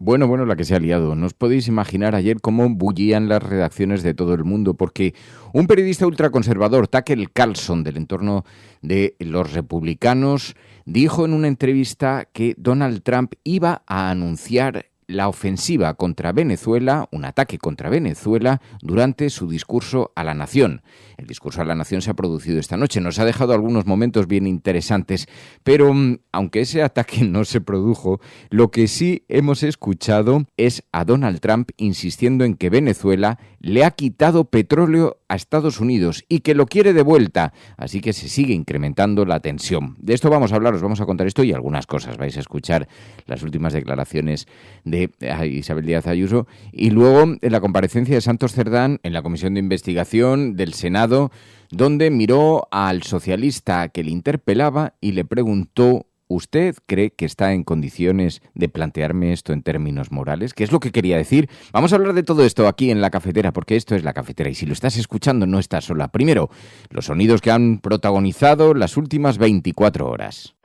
Bueno, la que se ha liado. No os podéis imaginar ayer cómo bullían las redacciones de todo el mundo, porque un periodista ultraconservador, Tucker Carlson, del entorno de los republicanos, dijo en una entrevista que Donald Trump iba a anunciar la ofensiva contra Venezuela, un ataque contra Venezuela, durante su discurso a la nación. El discurso a la nación se ha producido esta noche. Nos ha dejado algunos momentos bien interesantes, pero aunque ese ataque no se produjo, lo que sí hemos escuchado es a Donald Trump insistiendo en que Venezuela le ha quitado petróleo a Estados Unidos y que lo quiere de vuelta. Así que se sigue incrementando la tensión. De esto vamos a hablar, os vamos a contar esto y algunas cosas. Vais a escuchar las últimas declaraciones de Isabel Díaz Ayuso y luego en la comparecencia de Santos Cerdán en la Comisión de Investigación del Senado, donde miró al socialista que le interpelaba y le preguntó: ¿usted cree que está en condiciones de plantearme esto en términos morales? ¿Qué es lo que quería decir? Vamos a hablar de todo esto aquí en La Cafetera, porque esto es La Cafetera y si lo estás escuchando no estás sola. Primero, los sonidos que han protagonizado las últimas 24 horas.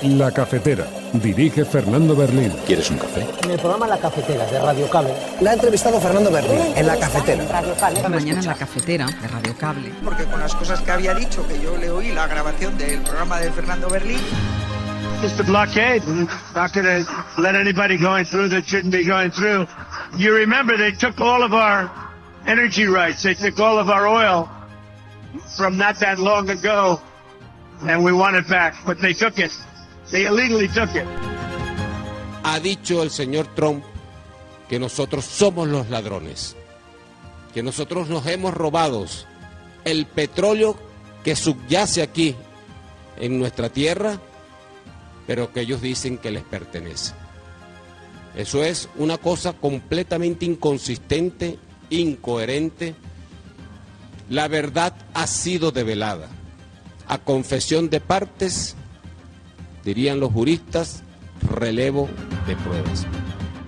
La Cafetera. Dirige Fernando Berlín. ¿Quieres un café? En el programa La Cafetera, de Radio Cable. La ha entrevistado Fernando Berlín, en La Cafetera. Mañana en La Cafetera, de Radio Cable. Porque con las cosas que había dicho, que yo le oí la grabación del programa de Fernando Berlín. It's the blockade. Not going to let anybody going through that shouldn't be going through. You remember they took all of our energy rights. They took all of our oil from not that long ago, and we want it back. But they took it. They illegally took it. Ha dicho el señor Trump que nosotros somos los ladrones, que nosotros nos hemos robado el petróleo que subyace aquí en nuestra tierra, pero que ellos dicen que les pertenece. Eso es una cosa completamente inconsistente, incoherente. La verdad ha sido develada. A confesión de partes, dirían los juristas, relevo de pruebas.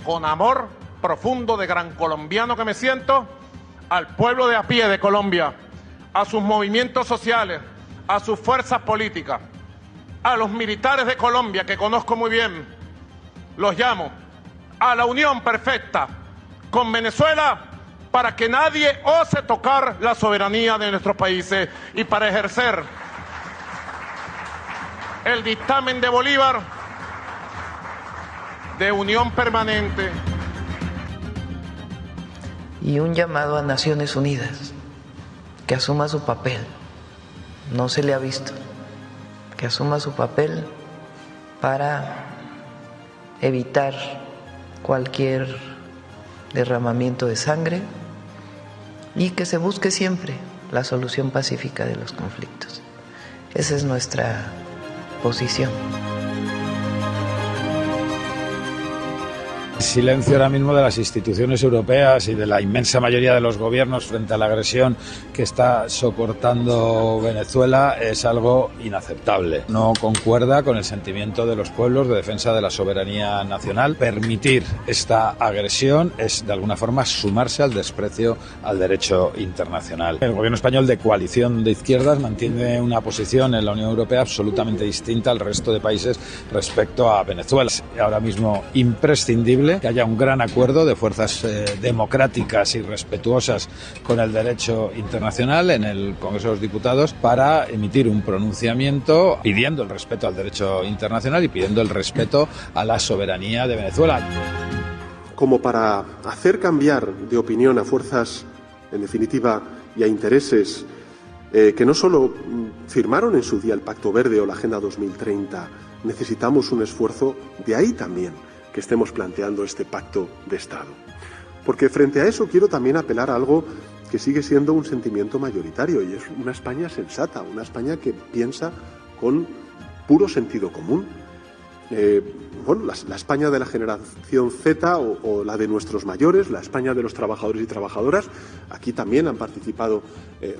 Con amor profundo de gran colombiano que me siento, al pueblo de a pie de Colombia, a sus movimientos sociales, a sus fuerzas políticas, a los militares de Colombia que conozco muy bien, los llamo a la unión perfecta con Venezuela para que nadie ose tocar la soberanía de nuestros países y para ejercer el dictamen de Bolívar de unión permanente. Y un llamado a Naciones Unidas, que asuma su papel, no se le ha visto, que asuma su papel para evitar cualquier derramamiento de sangre y que se busque siempre la solución pacífica de los conflictos. Esa es nuestra posición. Silencio ahora mismo de las instituciones europeas y de la inmensa mayoría de los gobiernos frente a la agresión que está soportando Venezuela es algo inaceptable. No concuerda con el sentimiento de los pueblos de defensa de la soberanía nacional. Permitir esta agresión es de alguna forma sumarse al desprecio al derecho internacional. El gobierno español de coalición de izquierdas mantiene una posición en la Unión Europea absolutamente distinta al resto de países respecto a Venezuela. Es ahora mismo imprescindible que haya un gran acuerdo de fuerzas democráticas y respetuosas con el derecho internacional en el Congreso de los Diputados para emitir un pronunciamiento pidiendo el respeto al derecho internacional y pidiendo el respeto a la soberanía de Venezuela. Como para hacer cambiar de opinión a fuerzas, en definitiva, y a intereses que no solo firmaron en su día el Pacto Verde o la Agenda 2030, necesitamos un esfuerzo, de ahí también que estemos planteando este pacto de Estado. Porque frente a eso quiero también apelar a algo que sigue siendo un sentimiento mayoritario y es una España sensata, una España que piensa con puro sentido común. La España de la generación Z o la de nuestros mayores, la España de los trabajadores y trabajadoras. Aquí también han participado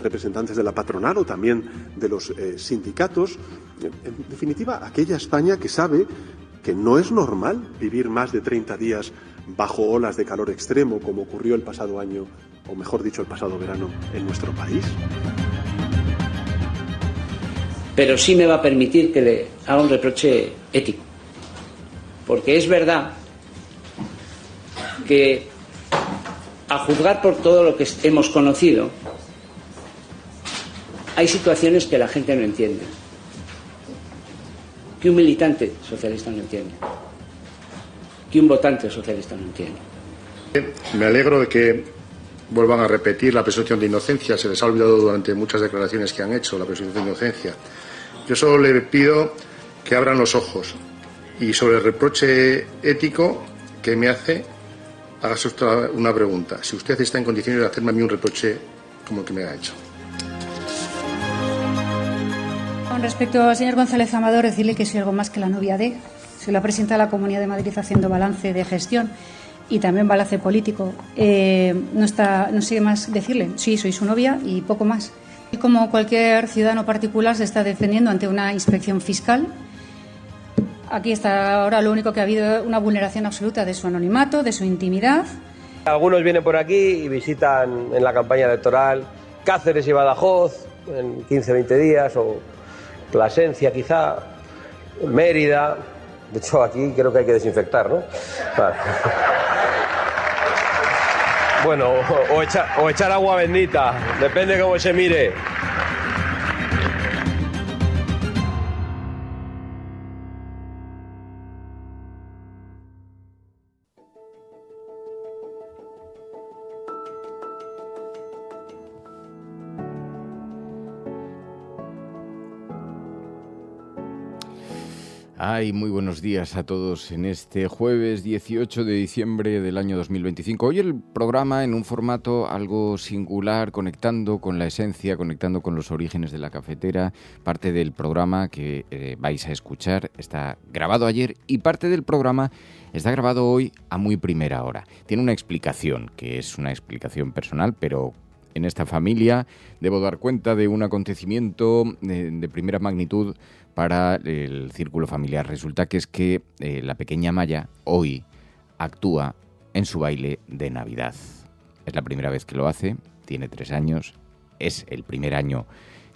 representantes de la patronal o también de los sindicatos. En definitiva, aquella España que sabe que no es normal vivir más de 30 días bajo olas de calor extremo como ocurrió el pasado año, o mejor dicho, el pasado verano en nuestro país. pero sí me va a permitir que le haga un reproche ético. Porque es verdad que, a juzgar por todo lo que hemos conocido, hay situaciones que la gente no entiende, que un militante socialista no entiende, que un votante socialista no entiende. Me alegro de que vuelvan a repetir la presunción de inocencia. Se les ha olvidado durante muchas declaraciones que han hecho la presunción de inocencia. Yo solo le pido que abran los ojos y sobre el reproche ético que me hace, hágase usted una pregunta. Si usted está en condiciones de hacerme a mí un reproche como el que me ha hecho. Con respecto al señor González Amador, decirle que soy algo más que la novia de. Soy la presidenta de la Comunidad de Madrid haciendo balance de gestión y también balance político. No sé más decirle. Sí, soy su novia y poco más. Y como cualquier ciudadano particular se está defendiendo ante una inspección fiscal. Aquí está ahora lo único que ha habido una vulneración absoluta de su anonimato, de su intimidad. Algunos vienen por aquí y visitan en la campaña electoral Cáceres y Badajoz en 15-20 días, o Plasencia quizá, Mérida. De hecho, aquí creo que hay que desinfectar, ¿no? Vale. Bueno, o echar agua bendita, depende cómo se mire. Ay, muy buenos días a todos en este jueves 18 de diciembre del año 2025. Hoy el programa en un formato algo singular, conectando con la esencia, conectando con los orígenes de la cafetera. Parte del programa que vais a escuchar está grabado ayer y parte del programa está grabado hoy a muy primera hora. Tiene una explicación, que es una explicación personal, pero en esta familia debo dar cuenta de un acontecimiento de primera magnitud para el círculo familiar. Resulta que es que la pequeña Maya hoy actúa en su baile de Navidad. Es la primera vez que lo hace, tiene 3 años, es el primer año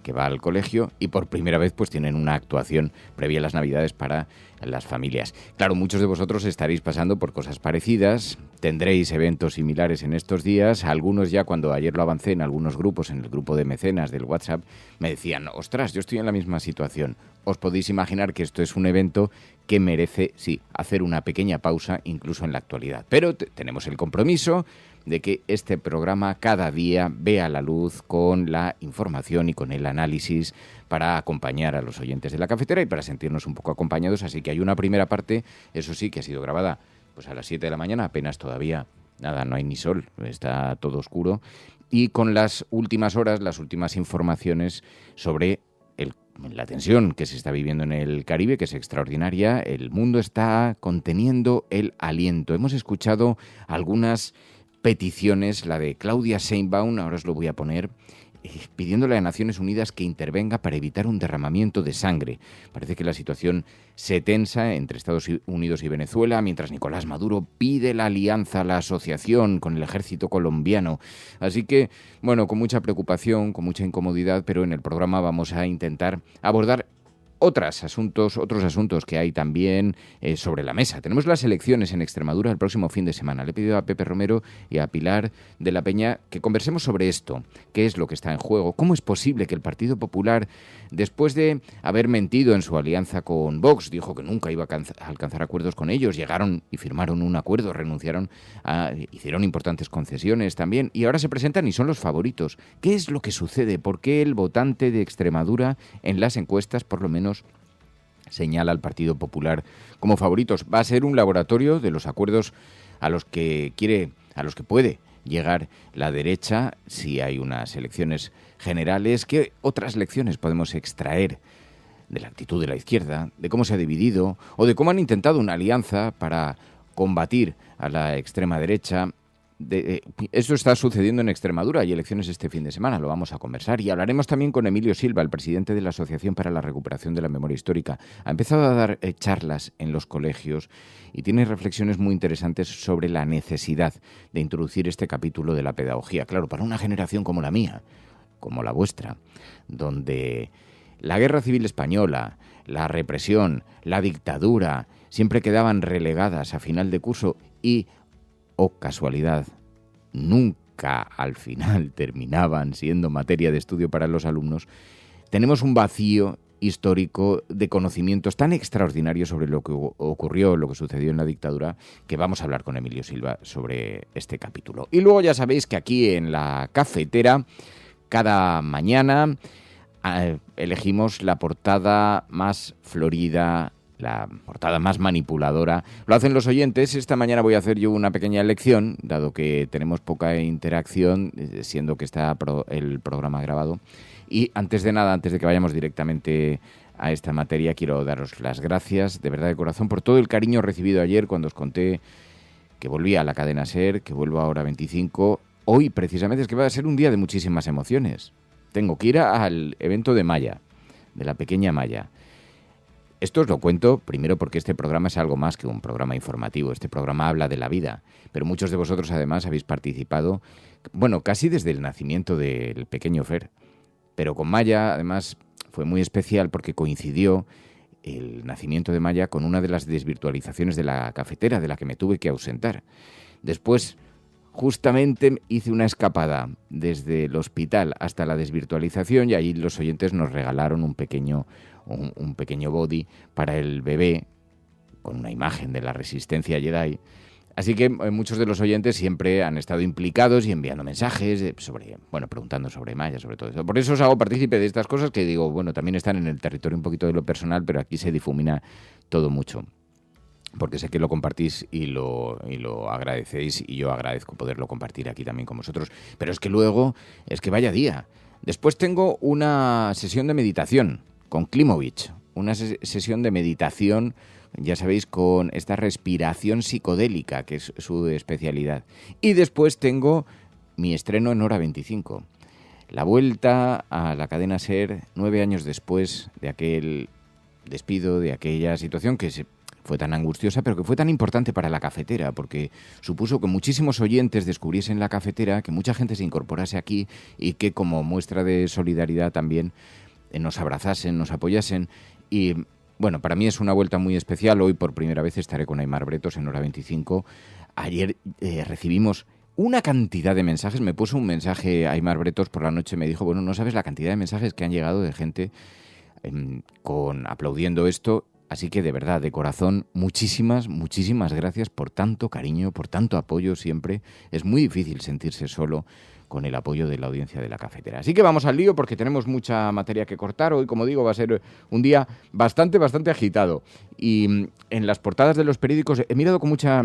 que va al colegio y por primera vez pues tienen una actuación previa a las Navidades para las familias. Claro, muchos de vosotros estaréis pasando por cosas parecidas, tendréis eventos similares en estos días. Algunos ya, cuando ayer lo avancé en algunos grupos, en el grupo de mecenas del WhatsApp, me decían, ostras, yo estoy en la misma situación. Os podéis imaginar que esto es un evento que merece, sí, hacer una pequeña pausa incluso en la actualidad. Pero tenemos el compromiso de que este programa cada día vea la luz con la información y con el análisis para acompañar a los oyentes de la cafetera y para sentirnos un poco acompañados. Así que hay una primera parte, eso sí, que ha sido grabada pues a las 7 de la mañana, apenas todavía, nada, no hay ni sol, está todo oscuro. Y con las últimas horas, las últimas informaciones sobre la tensión que se está viviendo en el Caribe, que es extraordinaria. El mundo está conteniendo el aliento. Hemos escuchado algunas peticiones, la de Claudia Sheinbaum, ahora os lo voy a poner, pidiéndole a Naciones Unidas que intervenga para evitar un derramamiento de sangre. Parece que la situación se tensa entre Estados Unidos y Venezuela, mientras Nicolás Maduro pide la alianza, la asociación con el ejército colombiano. Así que, bueno, con mucha preocupación, con mucha incomodidad, pero en el programa vamos a intentar abordar otros asuntos que hay también sobre la mesa. Tenemos las elecciones en Extremadura el próximo fin de semana. Le he pedido a Pepe Romero y a Pilar de la Peña que conversemos sobre esto. ¿Qué es lo que está en juego? ¿Cómo es posible que el Partido Popular, después de haber mentido en su alianza con Vox, dijo que nunca iba a alcanzar acuerdos con ellos, llegaron y firmaron un acuerdo, hicieron importantes concesiones también, y ahora se presentan y son los favoritos? ¿Qué es lo que sucede? ¿Por qué el votante de Extremadura en las encuestas, por lo menos, señala al Partido Popular como favoritos? Va a ser un laboratorio de los acuerdos a los que puede llegar la derecha si hay unas elecciones generales. ¿Qué otras lecciones podemos extraer de la actitud de la izquierda, de cómo se ha dividido o de cómo han intentado una alianza para combatir a la extrema derecha? Eso está sucediendo en Extremadura. Hay elecciones este fin de semana, lo vamos a conversar. Y hablaremos también con Emilio Silva, el presidente de la Asociación para la Recuperación de la Memoria Histórica. Ha empezado a dar charlas en los colegios y tiene reflexiones muy interesantes sobre la necesidad de introducir este capítulo de la pedagogía. Claro, para una generación como la mía, como la vuestra, donde La Guerra Civil Española, la represión, la dictadura, siempre quedaban relegadas a final de curso y, casualidad, nunca al final terminaban siendo materia de estudio para los alumnos. Tenemos un vacío histórico de conocimientos tan extraordinarios sobre lo que ocurrió, lo que sucedió en la dictadura, que vamos a hablar con Emilio Silva sobre este capítulo. Y luego ya sabéis que aquí en la cafetera, cada mañana elegimos la portada más florida, la portada más manipuladora. Lo hacen los oyentes. Esta mañana voy a hacer yo una pequeña elección, dado que tenemos poca interacción, siendo que está el programa grabado. Y antes de nada, antes de que vayamos directamente a esta materia, quiero daros las gracias, de verdad de corazón, por todo el cariño recibido ayer cuando os conté que volví a la cadena SER, que vuelvo ahora 25. Hoy, precisamente, es que va a ser un día de muchísimas emociones. Tengo que ir al evento de Maya, de la pequeña Maya. Esto os lo cuento primero porque este programa es algo más que un programa informativo. Este programa habla de la vida, pero muchos de vosotros además habéis participado, bueno, casi desde el nacimiento del pequeño Fer. Pero con Maya, además, fue muy especial porque coincidió el nacimiento de Maya con una de las desvirtualizaciones de la cafetera, de la que me tuve que ausentar. Después, justamente, hice una escapada desde el hospital hasta la desvirtualización y ahí los oyentes nos regalaron un pequeño body para el bebé con una imagen de la resistencia Jedi. Así que muchos de los oyentes siempre han estado implicados y enviando mensajes preguntando sobre Maya, sobre todo eso. Por eso os hago partícipe de estas cosas que digo, bueno, también están en el territorio un poquito de lo personal, pero aquí se difumina todo mucho. Porque sé que lo compartís y lo agradecéis y yo agradezco poderlo compartir aquí también con vosotros. Pero es que vaya día. Después tengo una sesión de meditación con Klimovich, una sesión de meditación, ya sabéis, con esta respiración psicodélica, que es su especialidad. Y después tengo mi estreno en Hora 25. La vuelta a la cadena SER 9 años después de aquel despido, de aquella situación que fue tan angustiosa, pero que fue tan importante para la cafetera, porque supuso que muchísimos oyentes descubriesen la cafetera, que mucha gente se incorporase aquí y que como muestra de solidaridad también nos abrazasen, nos apoyasen. Y bueno, para mí es una vuelta muy especial. Hoy por primera vez estaré con Aimar Bretos en Hora 25. Ayer recibimos una cantidad de mensajes. Me puso un mensaje Aimar Bretos por la noche, me dijo, bueno, no sabes la cantidad de mensajes que han llegado de gente aplaudiendo esto. Así que de verdad, de corazón, muchísimas gracias por tanto cariño, por tanto apoyo siempre. Es muy difícil sentirse solo con el apoyo de la audiencia de la cafetera. Así que vamos al lío porque tenemos mucha materia que cortar. Hoy, como digo, va a ser un día bastante agitado. Y en las portadas de los periódicos he mirado con mucha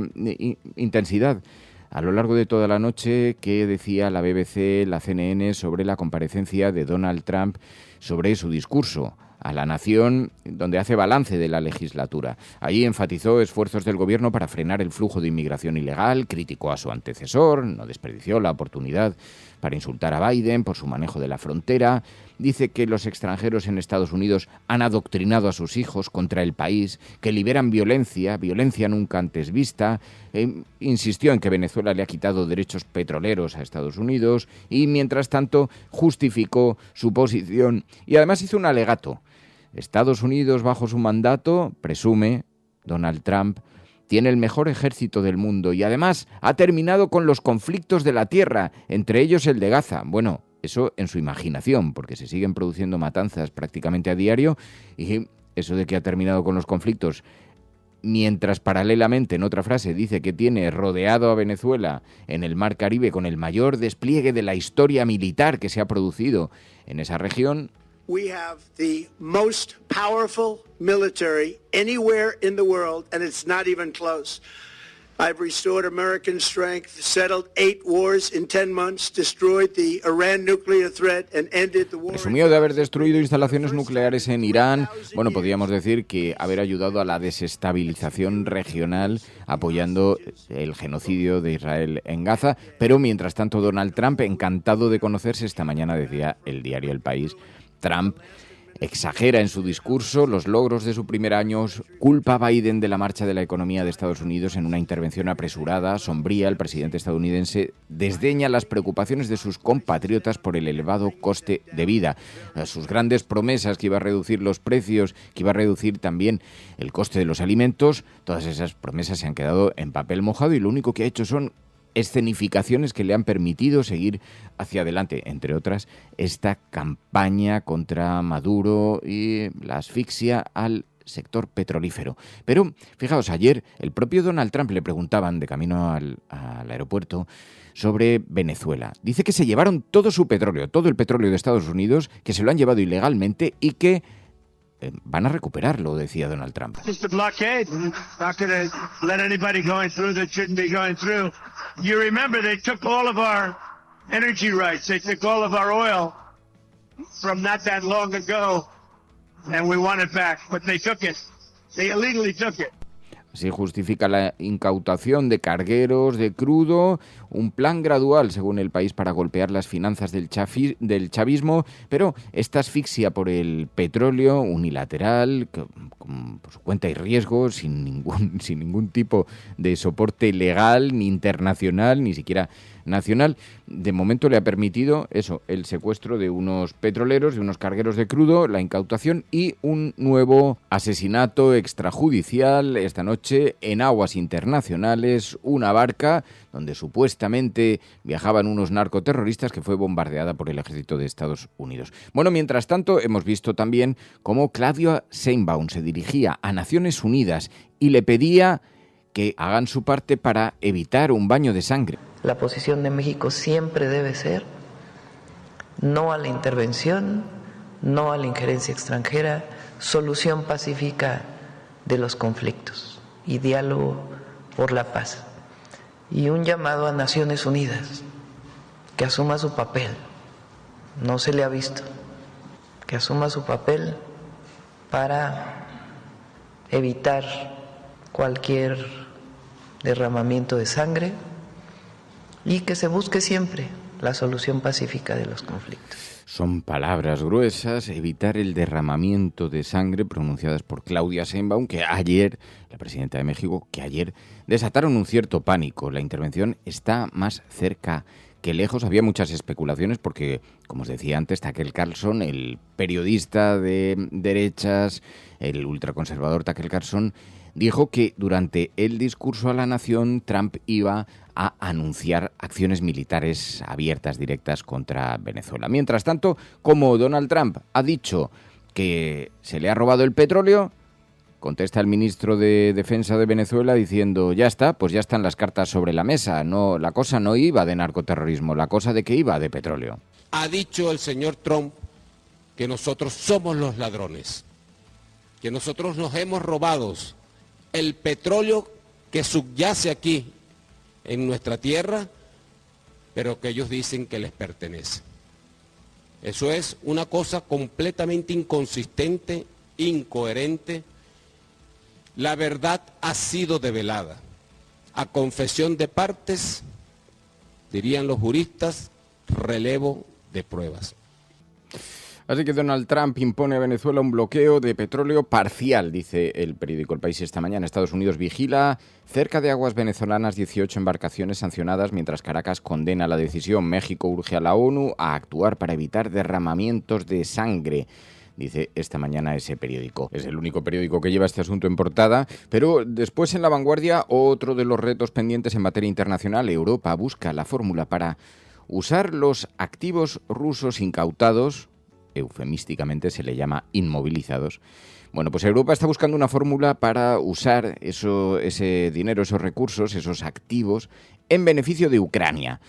intensidad a lo largo de toda la noche qué decía la BBC, la CNN sobre la comparecencia de Donald Trump, sobre su discurso a la nación, donde hace balance de la legislatura. Allí enfatizó esfuerzos del gobierno para frenar el flujo de inmigración ilegal, criticó a su antecesor, no desperdició la oportunidad para insultar a Biden por su manejo de la frontera. Dice que los extranjeros en Estados Unidos han adoctrinado a sus hijos contra el país, que liberan violencia nunca antes vista. Insistió en que Venezuela le ha quitado derechos petroleros a Estados Unidos y, mientras tanto, justificó su posición y además hizo un alegato. Estados Unidos, bajo su mandato, presume Donald Trump, tiene el mejor ejército del mundo y además ha terminado con los conflictos de la tierra, entre ellos el de Gaza. Bueno, eso en su imaginación, porque se siguen produciendo matanzas prácticamente a diario y eso de que ha terminado con los conflictos, mientras paralelamente en otra frase dice que tiene rodeado a Venezuela en el Mar Caribe con el mayor despliegue de la historia militar que se ha producido en esa región. We have the most powerful military anywhere in the world, and it's not even close. I've restored American strength, settled 8 wars in 10 months, destroyed the Iran nuclear threat, and ended the war. Presumió de haber destruido instalaciones nucleares en Irán. Bueno, podríamos decir que haber ayudado a la desestabilización regional, apoyando el genocidio de Israel en Gaza. Pero mientras tanto, Donald Trump, encantado de conocerse, esta mañana decía el diario El País, Trump exagera en su discurso los logros de su primer año, culpa a Biden de la marcha de la economía de Estados Unidos en una intervención apresurada, sombría. El presidente estadounidense desdeña las preocupaciones de sus compatriotas por el elevado coste de vida. Sus grandes promesas, que iba a reducir los precios, que iba a reducir también el coste de los alimentos, todas esas promesas se han quedado en papel mojado y lo único que ha hecho son escenificaciones que le han permitido seguir hacia adelante, entre otras, esta campaña contra Maduro y la asfixia al sector petrolífero. Pero, fijaos, ayer el propio Donald Trump le preguntaban de camino al aeropuerto sobre Venezuela. Dice que se llevaron todo su petróleo, todo el petróleo de Estados Unidos, que se lo han llevado ilegalmente y que van a recuperarlo, decía Donald Trump. Just a blockade. Not going to let anybody going through that shouldn't be going through. You remember they took all of our energy rights. They took all of our oil from not that long ago, and we want it back. But they took it. They illegally took it. Se justifica la incautación de cargueros de crudo, un plan gradual, según el país, para golpear las finanzas del chavismo, pero esta asfixia por el petróleo unilateral, por su cuenta y riesgo, sin ningún tipo de soporte legal, ni internacional, ni siquiera nacional, de momento le ha permitido eso, el secuestro de unos petroleros, de unos cargueros de crudo, la incautación y un nuevo asesinato extrajudicial esta noche en aguas internacionales, una barca donde supuestamente viajaban unos narcoterroristas que fue bombardeada por el ejército de Estados Unidos. Bueno, mientras tanto, hemos visto también cómo Claudia Sheinbaum se dirigía a Naciones Unidas y le pedía que hagan su parte para evitar un baño de sangre. La posición de México siempre debe ser no a la intervención, no a la injerencia extranjera, solución pacífica de los conflictos y diálogo por la paz. Y un llamado a Naciones Unidas, que asuma su papel, no se le ha visto, que asuma su papel para evitar cualquier derramamiento de sangre y que se busque siempre la solución pacífica de los conflictos. Son palabras gruesas, evitar el derramamiento de sangre, pronunciadas por Claudia Sheinbaum, que ayer, la presidenta de México, que ayer desataron un cierto pánico. La intervención está más cerca que lejos. Había muchas especulaciones porque, como os decía antes, Tucker Carlson, el periodista de derechas, el ultraconservador Tucker Carlson, dijo que durante el discurso a la nación Trump iba a anunciar acciones militares abiertas, directas contra Venezuela. Mientras tanto, como Donald Trump ha dicho que se le ha robado el petróleo, contesta el ministro de Defensa de Venezuela diciendo, ya está, pues ya están las cartas sobre la mesa. No, la cosa no iba de narcoterrorismo, la cosa de que iba de petróleo. Ha dicho el señor Trump que nosotros somos los ladrones, que nosotros nos hemos robado el petróleo que subyace aquí en nuestra tierra, pero que ellos dicen que les pertenece. Eso es una cosa completamente inconsistente, incoherente. La verdad ha sido develada. A confesión de partes, dirían los juristas, relevo de pruebas. Así que Donald Trump impone a Venezuela un bloqueo de petróleo parcial, dice el periódico El País esta mañana. Estados Unidos vigila cerca de aguas venezolanas 18 embarcaciones sancionadas, mientras Caracas condena la decisión. México urge a la ONU a actuar para evitar derramamientos de sangre, dice esta mañana ese periódico. Es el único periódico que lleva este asunto en portada, pero después en La Vanguardia, otro de los retos pendientes en materia internacional. Europa busca la fórmula para usar los activos rusos incautados, eufemísticamente se le llama inmovilizados. Bueno, pues Europa está buscando una fórmula para usar ese dinero, esos recursos, esos activos, en beneficio de Ucrania.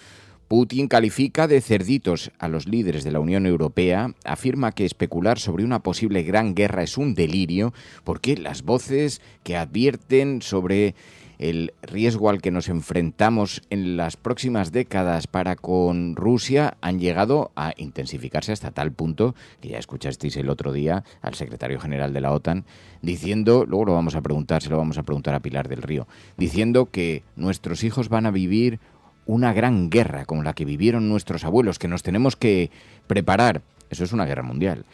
Putin califica de cerditos a los líderes de la Unión Europea, afirma que especular sobre una posible gran guerra es un delirio, porque las voces que advierten sobre el riesgo al que nos enfrentamos en las próximas décadas para con Rusia han llegado a intensificarse hasta tal punto que ya escuchasteis el otro día al secretario general de la OTAN diciendo, luego se lo vamos a preguntar a Pilar del Río, diciendo que nuestros hijos van a vivir una gran guerra como la que vivieron nuestros abuelos, que nos tenemos que preparar. Eso es una guerra mundial.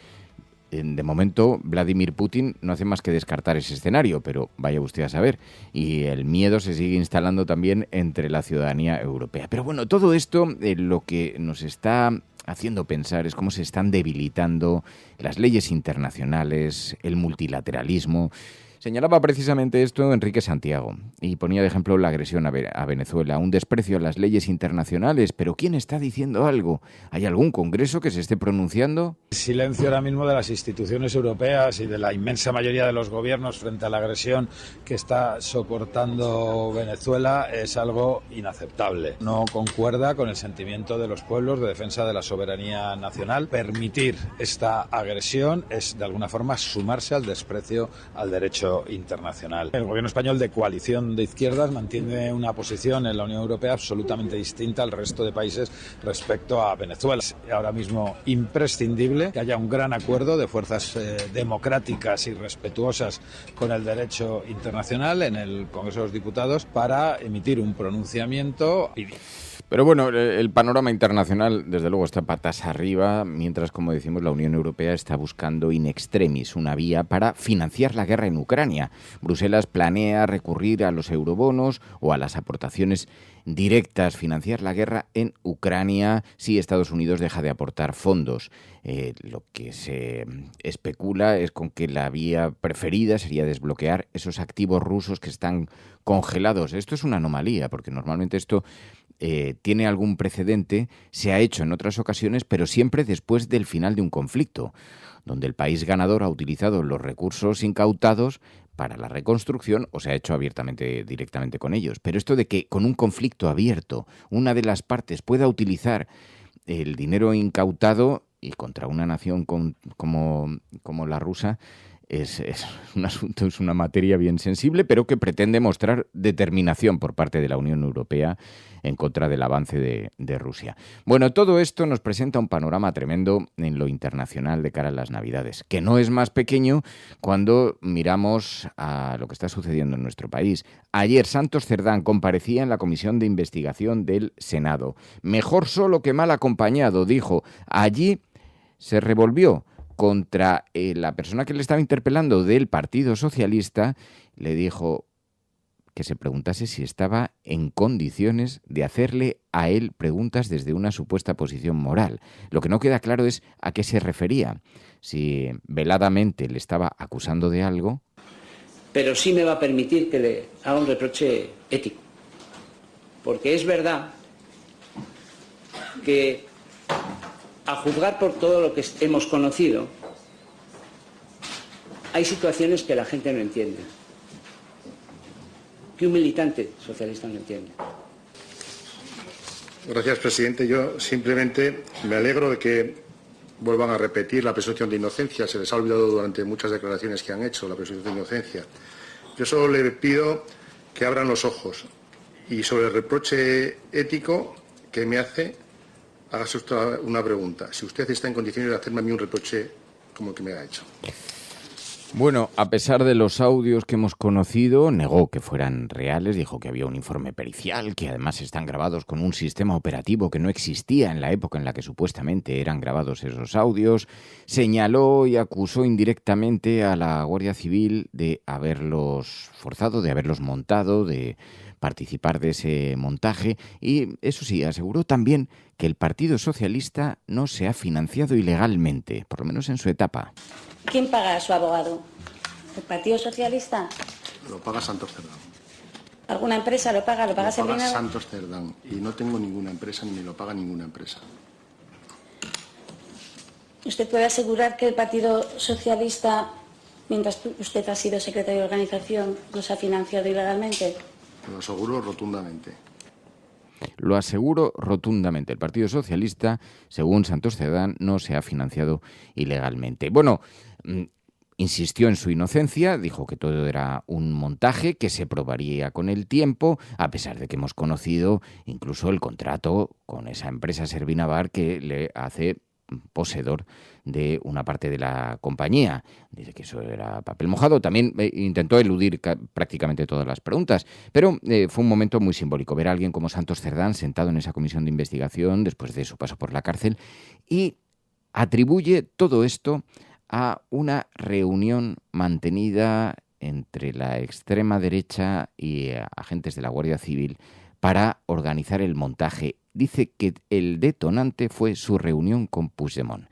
de momento Vladimir Putin no hace más que descartar ese escenario, pero vaya usted a saber. Y el miedo se sigue instalando también entre la ciudadanía europea. Pero bueno, todo esto lo que nos está haciendo pensar es cómo se están debilitando las leyes internacionales, el multilateralismo. Señalaba precisamente esto Enrique Santiago y ponía de ejemplo la agresión a Venezuela, un desprecio a las leyes internacionales. ¿Pero quién está diciendo algo? ¿Hay algún congreso que se esté pronunciando? El silencio ahora mismo de las instituciones europeas y de la inmensa mayoría de los gobiernos frente a la agresión que está soportando Venezuela es algo inaceptable. No concuerda con el sentimiento de los pueblos de defensa de la soberanía nacional. Permitir esta agresión es de alguna forma sumarse al desprecio al derecho internacional. El gobierno español de coalición de izquierdas mantiene una posición en la Unión Europea absolutamente distinta al resto de países respecto a Venezuela. Es ahora mismo imprescindible que haya un gran acuerdo de fuerzas democráticas y respetuosas con el derecho internacional en el Congreso de los Diputados para emitir un pronunciamiento. Pero bueno, el panorama internacional desde luego está patas arriba, mientras, como decimos, la Unión Europea está buscando in extremis una vía para financiar la guerra en Ucrania. Bruselas planea recurrir a los eurobonos o a las aportaciones directas, financiar la guerra en Ucrania si Estados Unidos deja de aportar fondos. Lo que se especula es con que la vía preferida sería desbloquear esos activos rusos que están congelados. Esto es una anomalía, porque normalmente esto tiene algún precedente, se ha hecho en otras ocasiones, pero siempre después del final de un conflicto, donde el país ganador ha utilizado los recursos incautados para la reconstrucción o se ha hecho directamente con ellos. Pero esto de que con un conflicto abierto una de las partes pueda utilizar el dinero incautado y contra una nación como la rusa, es un asunto, es una materia bien sensible, pero que pretende mostrar determinación por parte de la Unión Europea en contra del avance de Rusia. Bueno, todo esto nos presenta un panorama tremendo en lo internacional de cara a las Navidades, que no es más pequeño cuando miramos a lo que está sucediendo en nuestro país. Ayer Santos Cerdán comparecía en la Comisión de Investigación del Senado. Mejor solo que mal acompañado, dijo. Allí se revolvió contra la persona que le estaba interpelando del Partido Socialista, le dijo que se preguntase si estaba en condiciones de hacerle a él preguntas desde una supuesta posición moral. Lo que no queda claro es a qué se refería, si veladamente le estaba acusando de algo. Pero sí me va a permitir que le haga un reproche ético, porque es verdad que a juzgar por todo lo que hemos conocido, hay situaciones que la gente no entiende, que un militante socialista no entiende. Gracias, presidente. Yo simplemente me alegro de que vuelvan a repetir la presunción de inocencia. Se les ha olvidado durante muchas declaraciones que han hecho la presunción de inocencia. Yo solo le pido que abran los ojos y sobre el reproche ético que me hace, hágase usted una pregunta. Si usted está en condiciones de hacerme a mí un reproche como el que me ha hecho. Bueno, a pesar de los audios que hemos conocido, negó que fueran reales, dijo que había un informe pericial, que además están grabados con un sistema operativo que no existía en la época en la que supuestamente eran grabados esos audios. Señaló y acusó indirectamente a la Guardia Civil de haberlos forzado, de haberlos montado, de participar de ese montaje y, eso sí, aseguró también que el Partido Socialista no se ha financiado ilegalmente, por lo menos en su etapa. ¿Quién paga a su abogado? ¿El Partido Socialista? Lo paga Santos Cerdán. ¿Alguna empresa lo paga? ¿Lo paga Lo paga Servina? Santos Cerdán y no tengo ninguna empresa ni me lo paga ninguna empresa. ¿Usted puede asegurar que el Partido Socialista, mientras usted ha sido secretario de organización, los ha financiado ilegalmente? Lo aseguro rotundamente. Lo aseguro rotundamente. El Partido Socialista, según Santos Cerdán, no se ha financiado ilegalmente. Bueno, insistió en su inocencia, dijo que todo era un montaje que se probaría con el tiempo, a pesar de que hemos conocido incluso el contrato con esa empresa Servinavar que le hace poseedor de una parte de la compañía. Dice que eso era papel mojado. También intentó eludir prácticamente todas las preguntas, pero fue un momento muy simbólico ver a alguien como Santos Cerdán sentado en esa comisión de investigación después de su paso por la cárcel y atribuye todo esto a una reunión mantenida entre la extrema derecha y agentes de la Guardia Civil para organizar el montaje. Dice que el detonante fue su reunión con Puigdemont.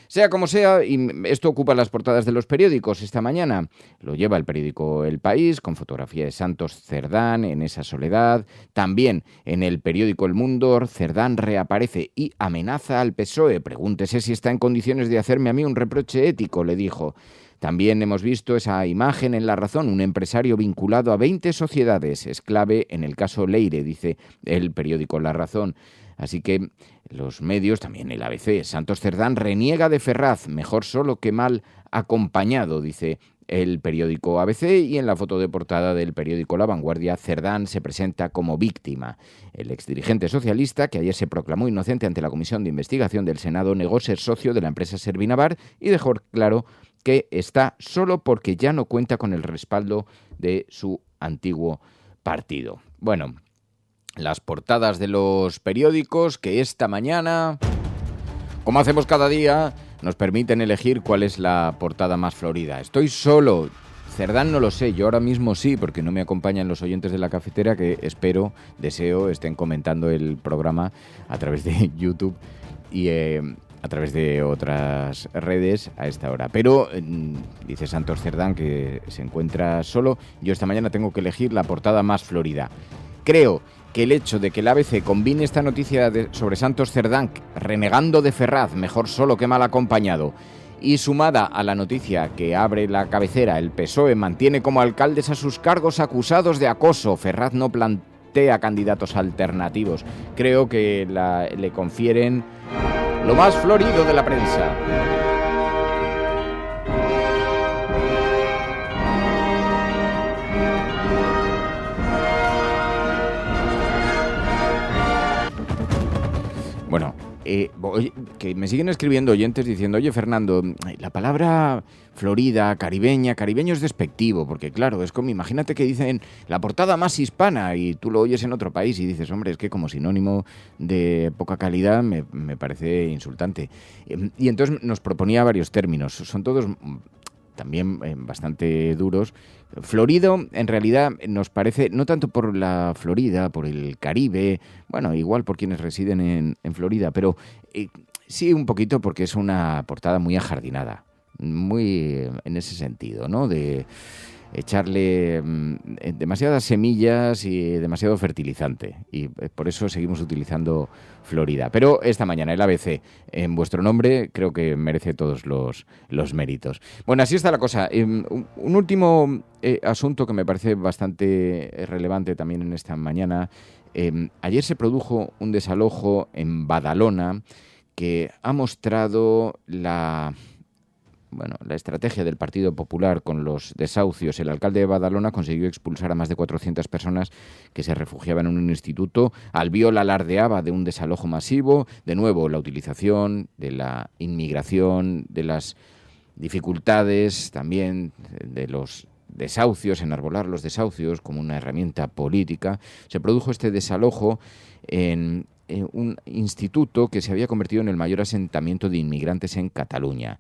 Sea como sea, y esto ocupa las portadas de los periódicos esta mañana. Lo lleva el periódico El País, con fotografía de Santos Cerdán en esa soledad. También en el periódico El Mundo, Cerdán reaparece y amenaza al PSOE. Pregúntese si está en condiciones de hacerme a mí un reproche ético, le dijo. También hemos visto esa imagen en La Razón, un empresario vinculado a 20 sociedades. Es clave en el caso Leire, dice el periódico La Razón. Así que los medios, también el ABC, Santos Cerdán reniega de Ferraz, mejor solo que mal acompañado, dice el periódico ABC, y en la foto de portada del periódico La Vanguardia, Cerdán se presenta como víctima. El exdirigente socialista, que ayer se proclamó inocente ante la Comisión de Investigación del Senado, negó ser socio de la empresa Servinavar y dejó claro que está solo porque ya no cuenta con el respaldo de su antiguo partido. Bueno, las portadas de los periódicos que esta mañana, como hacemos cada día, nos permiten elegir cuál es la portada más florida. Estoy solo. Cerdán no lo sé, yo ahora mismo sí, porque no me acompañan los oyentes de la cafetera que deseo estén comentando el programa a través de YouTube y a través de otras redes a esta hora. Pero dice Santos Cerdán que se encuentra solo. Yo esta mañana tengo que elegir la portada más florida. Creo que el hecho de que el ABC combine esta noticia sobre Santos Cerdán renegando de Ferraz, mejor solo que mal acompañado, y sumada a la noticia que abre la cabecera, el PSOE mantiene como alcaldes a sus cargos acusados de acoso, Ferraz no plantea candidatos alternativos, creo que le confieren lo más florido de la prensa. Bueno, que me siguen escribiendo oyentes diciendo, oye Fernando, la palabra florida, caribeño es despectivo, porque claro, es como, imagínate que dicen la portada más hispana y tú lo oyes en otro país y dices, hombre, es que como sinónimo de poca calidad me parece insultante. Y entonces nos proponía varios términos, son todos también bastante duros. Florido, en realidad, nos parece, no tanto por la Florida, por el Caribe, bueno, igual por quienes residen en Florida, pero sí un poquito porque es una portada muy ajardinada, muy en ese sentido, ¿no? De echarle demasiadas semillas y demasiado fertilizante, y por eso seguimos utilizando Florida. Pero esta mañana el ABC, en vuestro nombre, creo que merece todos los méritos. Bueno, así está la cosa. Un último asunto que me parece bastante relevante también en esta mañana. Ayer se produjo un desalojo en Badalona que ha mostrado la estrategia del Partido Popular con los desahucios. El alcalde de Badalona consiguió expulsar a más de 400 personas que se refugiaban en un instituto. Albiol alardeaba de un desalojo masivo. De nuevo, la utilización de la inmigración, de las dificultades también de los desahucios, enarbolar los desahucios como una herramienta política. Se produjo este desalojo en un instituto que se había convertido en el mayor asentamiento de inmigrantes en Cataluña.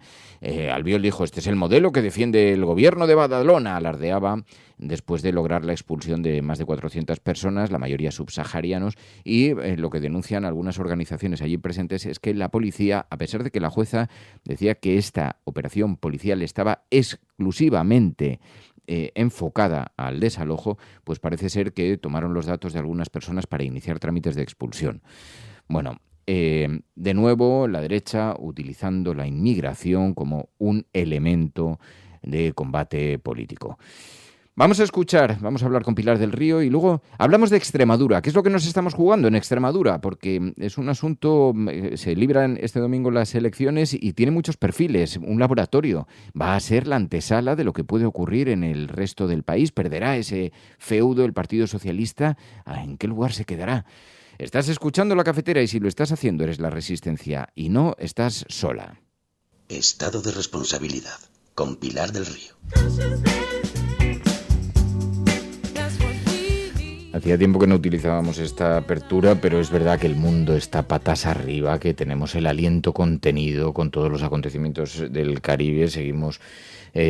Albiol dijo, este es el modelo que defiende el gobierno de Badalona, alardeaba después de lograr la expulsión de más de 400 personas, la mayoría subsaharianos, y lo que denuncian algunas organizaciones allí presentes es que la policía, a pesar de que la jueza decía que esta operación policial estaba exclusivamente enfocada al desalojo, pues parece ser que tomaron los datos de algunas personas para iniciar trámites de expulsión. Bueno, de nuevo la derecha utilizando la inmigración como un elemento de combate político. Vamos a hablar con Pilar del Río y luego hablamos de Extremadura. ¿Qué es lo que nos estamos jugando en Extremadura? Porque es un asunto, se libran este domingo las elecciones y tiene muchos perfiles, un laboratorio. Va a ser la antesala de lo que puede ocurrir en el resto del país. ¿Perderá ese feudo el Partido Socialista? ¿En qué lugar se quedará? Estás escuchando La Cafetera y si lo estás haciendo eres La Resistencia y no estás sola. Estado de responsabilidad con Pilar del Río. Hacía tiempo que no utilizábamos esta apertura, pero es verdad que el mundo está patas arriba, que tenemos el aliento contenido con todos los acontecimientos del Caribe, seguimos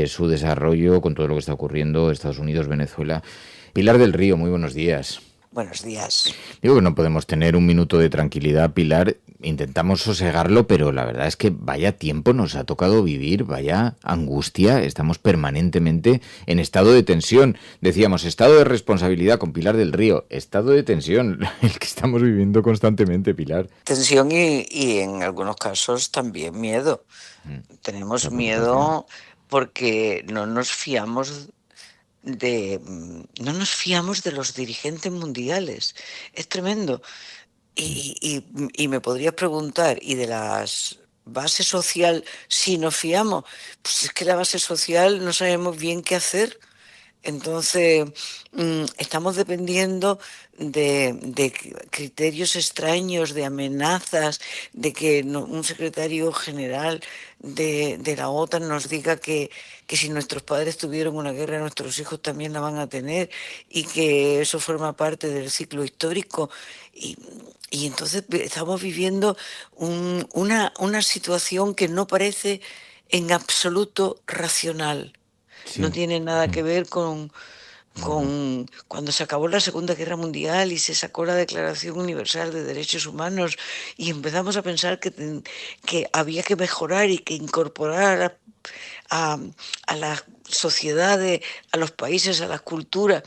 su desarrollo con todo lo que está ocurriendo, Estados Unidos, Venezuela. Pilar del Río, muy buenos días. Buenos días. Digo que no podemos tener un minuto de tranquilidad, Pilar. Intentamos sosegarlo, pero la verdad es que vaya tiempo nos ha tocado vivir, vaya angustia. Estamos permanentemente en estado de tensión. Decíamos, estado de responsabilidad con Pilar del Río. Estado de tensión, el que estamos viviendo constantemente, Pilar. Tensión y en algunos casos también miedo. Tenemos miedo porque no nos fiamos de los dirigentes mundiales. Es tremendo. Y me podrías preguntar, ¿y de la base social si nos fiamos? Pues es que la base social no sabemos bien qué hacer. Entonces, estamos dependiendo de criterios extraños, de amenazas, de que un secretario general de la OTAN nos diga que si nuestros padres tuvieron una guerra, nuestros hijos también la van a tener, y que eso forma parte del ciclo histórico. Y entonces estamos viviendo una situación que no parece en absoluto racional. Sí. No tiene nada que ver con cuando se acabó la Segunda Guerra Mundial y se sacó la Declaración Universal de Derechos Humanos y empezamos a pensar que había que mejorar y que incorporar a las sociedades, a los países, a las culturas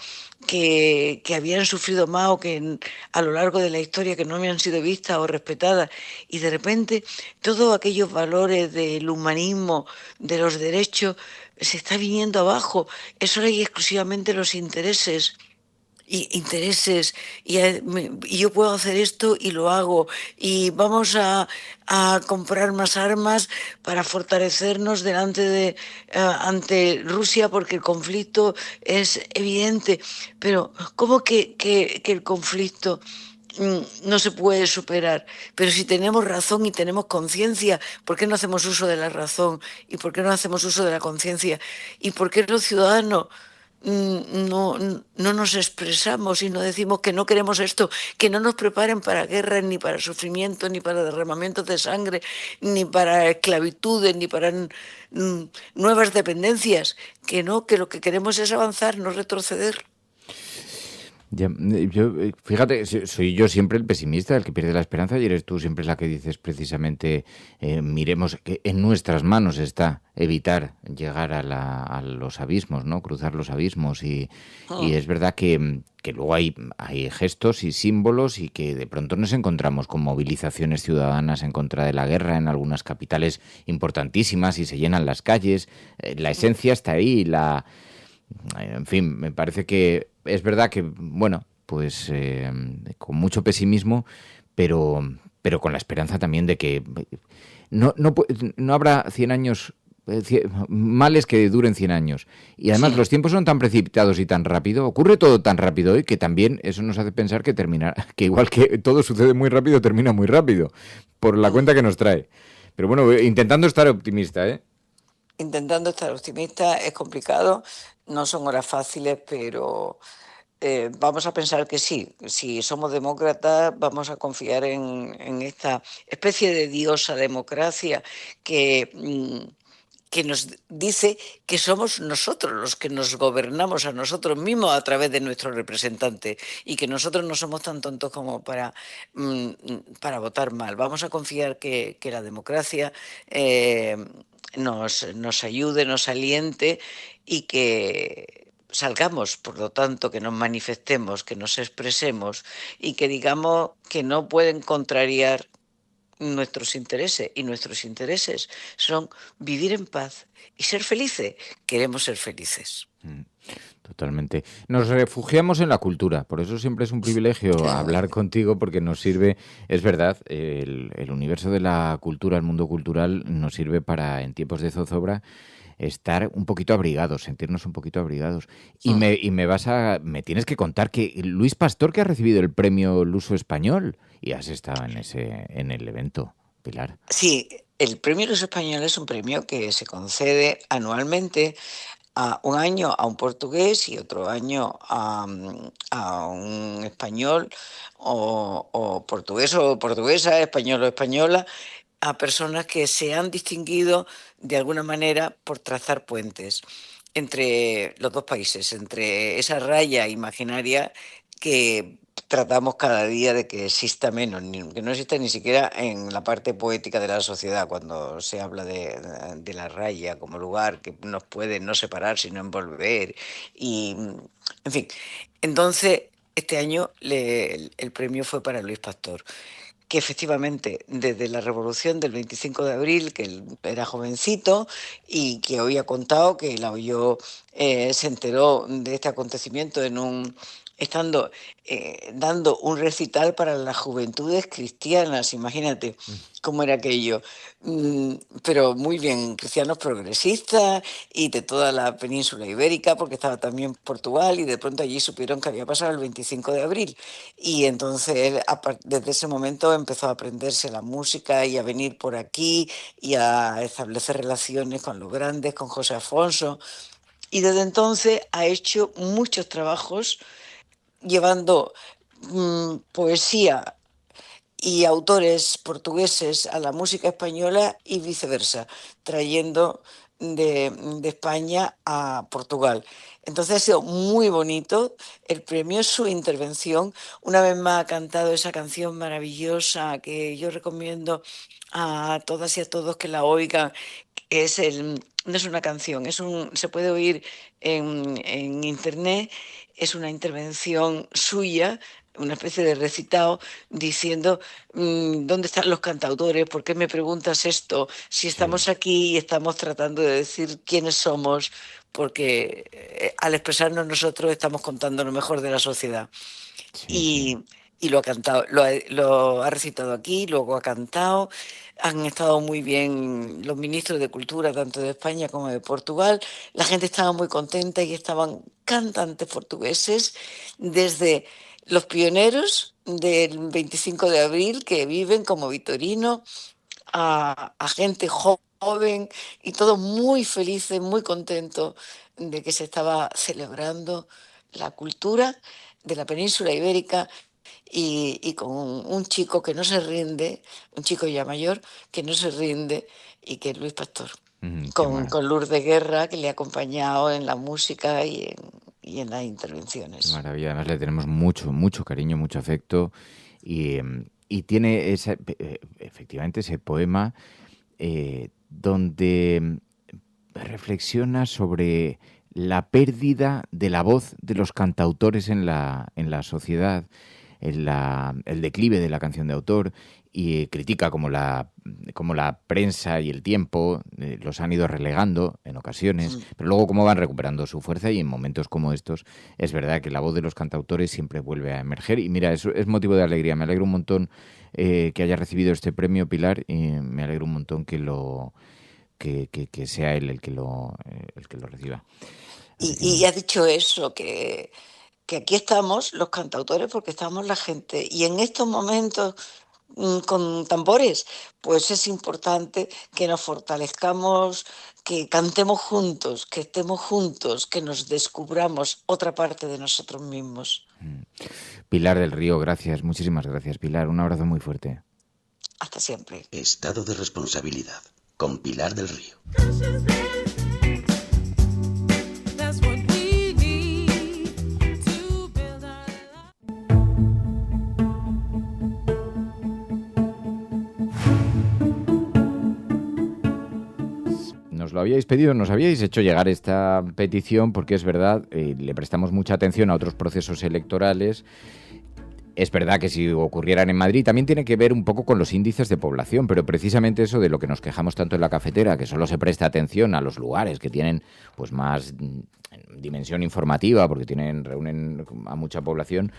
que habían sufrido más o que a lo largo de la historia que no habían sido vistas o respetadas, y de repente todos aquellos valores del humanismo, de los derechos, se está viniendo abajo. Eso hay exclusivamente los intereses. Y yo puedo hacer esto y lo hago, y vamos a comprar más armas para fortalecernos ante Rusia porque el conflicto es evidente. Pero ¿cómo que el conflicto no se puede superar? Pero si tenemos razón y tenemos conciencia, ¿por qué no hacemos uso de la razón? ¿Y por qué no hacemos uso de la conciencia? ¿Y por qué los ciudadanos no nos expresamos y no decimos que no queremos esto, que no nos preparen para guerras, ni para sufrimientos, ni para derramamientos de sangre, ni para esclavitudes, ni para nuevas dependencias? Que lo que queremos es avanzar, no retroceder. Ya, fíjate, soy yo siempre el pesimista, el que pierde la esperanza, y eres tú siempre la que dices precisamente miremos que en nuestras manos está evitar llegar a los abismos, ¿no? Cruzar los abismos, y es verdad que luego hay gestos y símbolos, y que de pronto nos encontramos con movilizaciones ciudadanas en contra de la guerra en algunas capitales importantísimas y se llenan las calles. La esencia está ahí, en fin, me parece que es verdad que, bueno, pues con mucho pesimismo, pero con la esperanza también de que no habrá 100 años, males que duren 100 años. Y además sí, los tiempos son tan precipitados y tan rápido, ocurre todo tan rápido hoy, que también eso nos hace pensar que igual que todo sucede muy rápido, termina muy rápido, por la cuenta que nos trae. Pero bueno, intentando estar optimista, ¿eh? Intentando estar optimista es complicado, no son horas fáciles, pero vamos a pensar que sí. Si somos demócratas, vamos a confiar en esta especie de diosa democracia que nos dice que somos nosotros los que nos gobernamos a nosotros mismos a través de nuestros representantes, y que nosotros no somos tan tontos como para votar mal. Vamos a confiar que la democracia nos ayude, nos aliente, y que salgamos, por lo tanto, que nos manifestemos, que nos expresemos, y que digamos que no pueden contrariar nuestros intereses, y nuestros intereses son vivir en paz y ser felices. Queremos ser felices. Totalmente. Nos refugiamos en la cultura, por eso siempre es un privilegio hablar contigo, porque nos sirve, es verdad, el universo de la cultura, el mundo cultural, nos sirve para, en tiempos de zozobra, estar un poquito abrigados, sentirnos un poquito abrigados. Y me tienes que contar que Luis Pastor, que ha recibido el premio Luso Español, y has estado en el evento, Pilar. Sí, el premio Luso Español es un premio que se concede anualmente un año a un portugués y otro año a un español o portugués o portuguesa, español o española, a personas que se han distinguido de alguna manera por trazar puentes entre los dos países, entre esa raya imaginaria que tratamos cada día de que exista menos, que no exista ni siquiera en la parte poética de la sociedad, cuando se habla de la raya como lugar que nos puede no separar, sino envolver. Y, en fin, entonces este año el premio fue para Luis Pastor, que efectivamente desde la revolución del 25 de abril, que él era jovencito y que hoy ha contado que la oyó, se enteró de este acontecimiento estando dando un recital para las juventudes cristianas, imagínate cómo era aquello, pero muy bien, cristianos progresistas y de toda la península ibérica, porque estaba también Portugal, y de pronto allí supieron que había pasado el 25 de abril, y entonces él, desde ese momento empezó a aprenderse la música y a venir por aquí y a establecer relaciones con los grandes, con José Afonso, y desde entonces ha hecho muchos trabajos llevando poesía y autores portugueses a la música española y viceversa, trayendo de España a Portugal. Entonces ha sido muy bonito el premio, su intervención. Una vez más ha cantado esa canción maravillosa que yo recomiendo a todas y a todos que la oigan. No es una canción, se puede oír en internet. Es una intervención suya, una especie de recitado, diciendo ¿dónde están los cantautores? ¿Por qué me preguntas esto? Si estamos aquí y estamos tratando de decir quiénes somos, porque al expresarnos nosotros estamos contando lo mejor de la sociedad. Sí. Y lo ha cantado, lo ha recitado aquí, luego ha cantado. Han estado muy bien los ministros de Cultura, tanto de España como de Portugal. La gente estaba muy contenta y estaban cantantes portugueses, desde los pioneros del 25 de abril que viven como Vitorino, a gente joven, y todos muy felices, muy contentos de que se estaba celebrando la cultura de la península ibérica. Y con un chico que no se rinde, un chico ya mayor, que no se rinde, y que es Luis Pastor, con Lourdes Guerra, que le ha acompañado en la música y en las intervenciones. Qué maravilla, además le tenemos mucho cariño, mucho afecto, y tiene efectivamente ese poema donde reflexiona sobre la pérdida de la voz de los cantautores en la sociedad, el declive de la canción de autor, y critica como la prensa y el tiempo los han ido relegando en ocasiones, pero luego cómo van recuperando su fuerza, y en momentos como estos es verdad que la voz de los cantautores siempre vuelve a emerger. Y mira, eso es motivo de alegría. Me alegro un montón que haya recibido este premio, Pilar, y me alegro un montón que sea él el que lo reciba. Y ha dicho eso, que aquí estamos los cantautores porque estamos la gente, y en estos momentos con tambores, pues es importante que nos fortalezcamos, que cantemos juntos, que estemos juntos, que nos descubramos otra parte de nosotros mismos. Pilar del Río, gracias, muchísimas gracias, Pilar, un abrazo muy fuerte. Hasta siempre. Estado de responsabilidad, con Pilar del Río. Lo habíais pedido, nos habíais hecho llegar esta petición, porque es verdad, le prestamos mucha atención a otros procesos electorales. Es verdad que si ocurrieran en Madrid también tiene que ver un poco con los índices de población, pero precisamente eso de lo que nos quejamos tanto en la cafetera, que solo se presta atención a los lugares que tienen pues más dimensión informativa, porque reúnen a mucha población.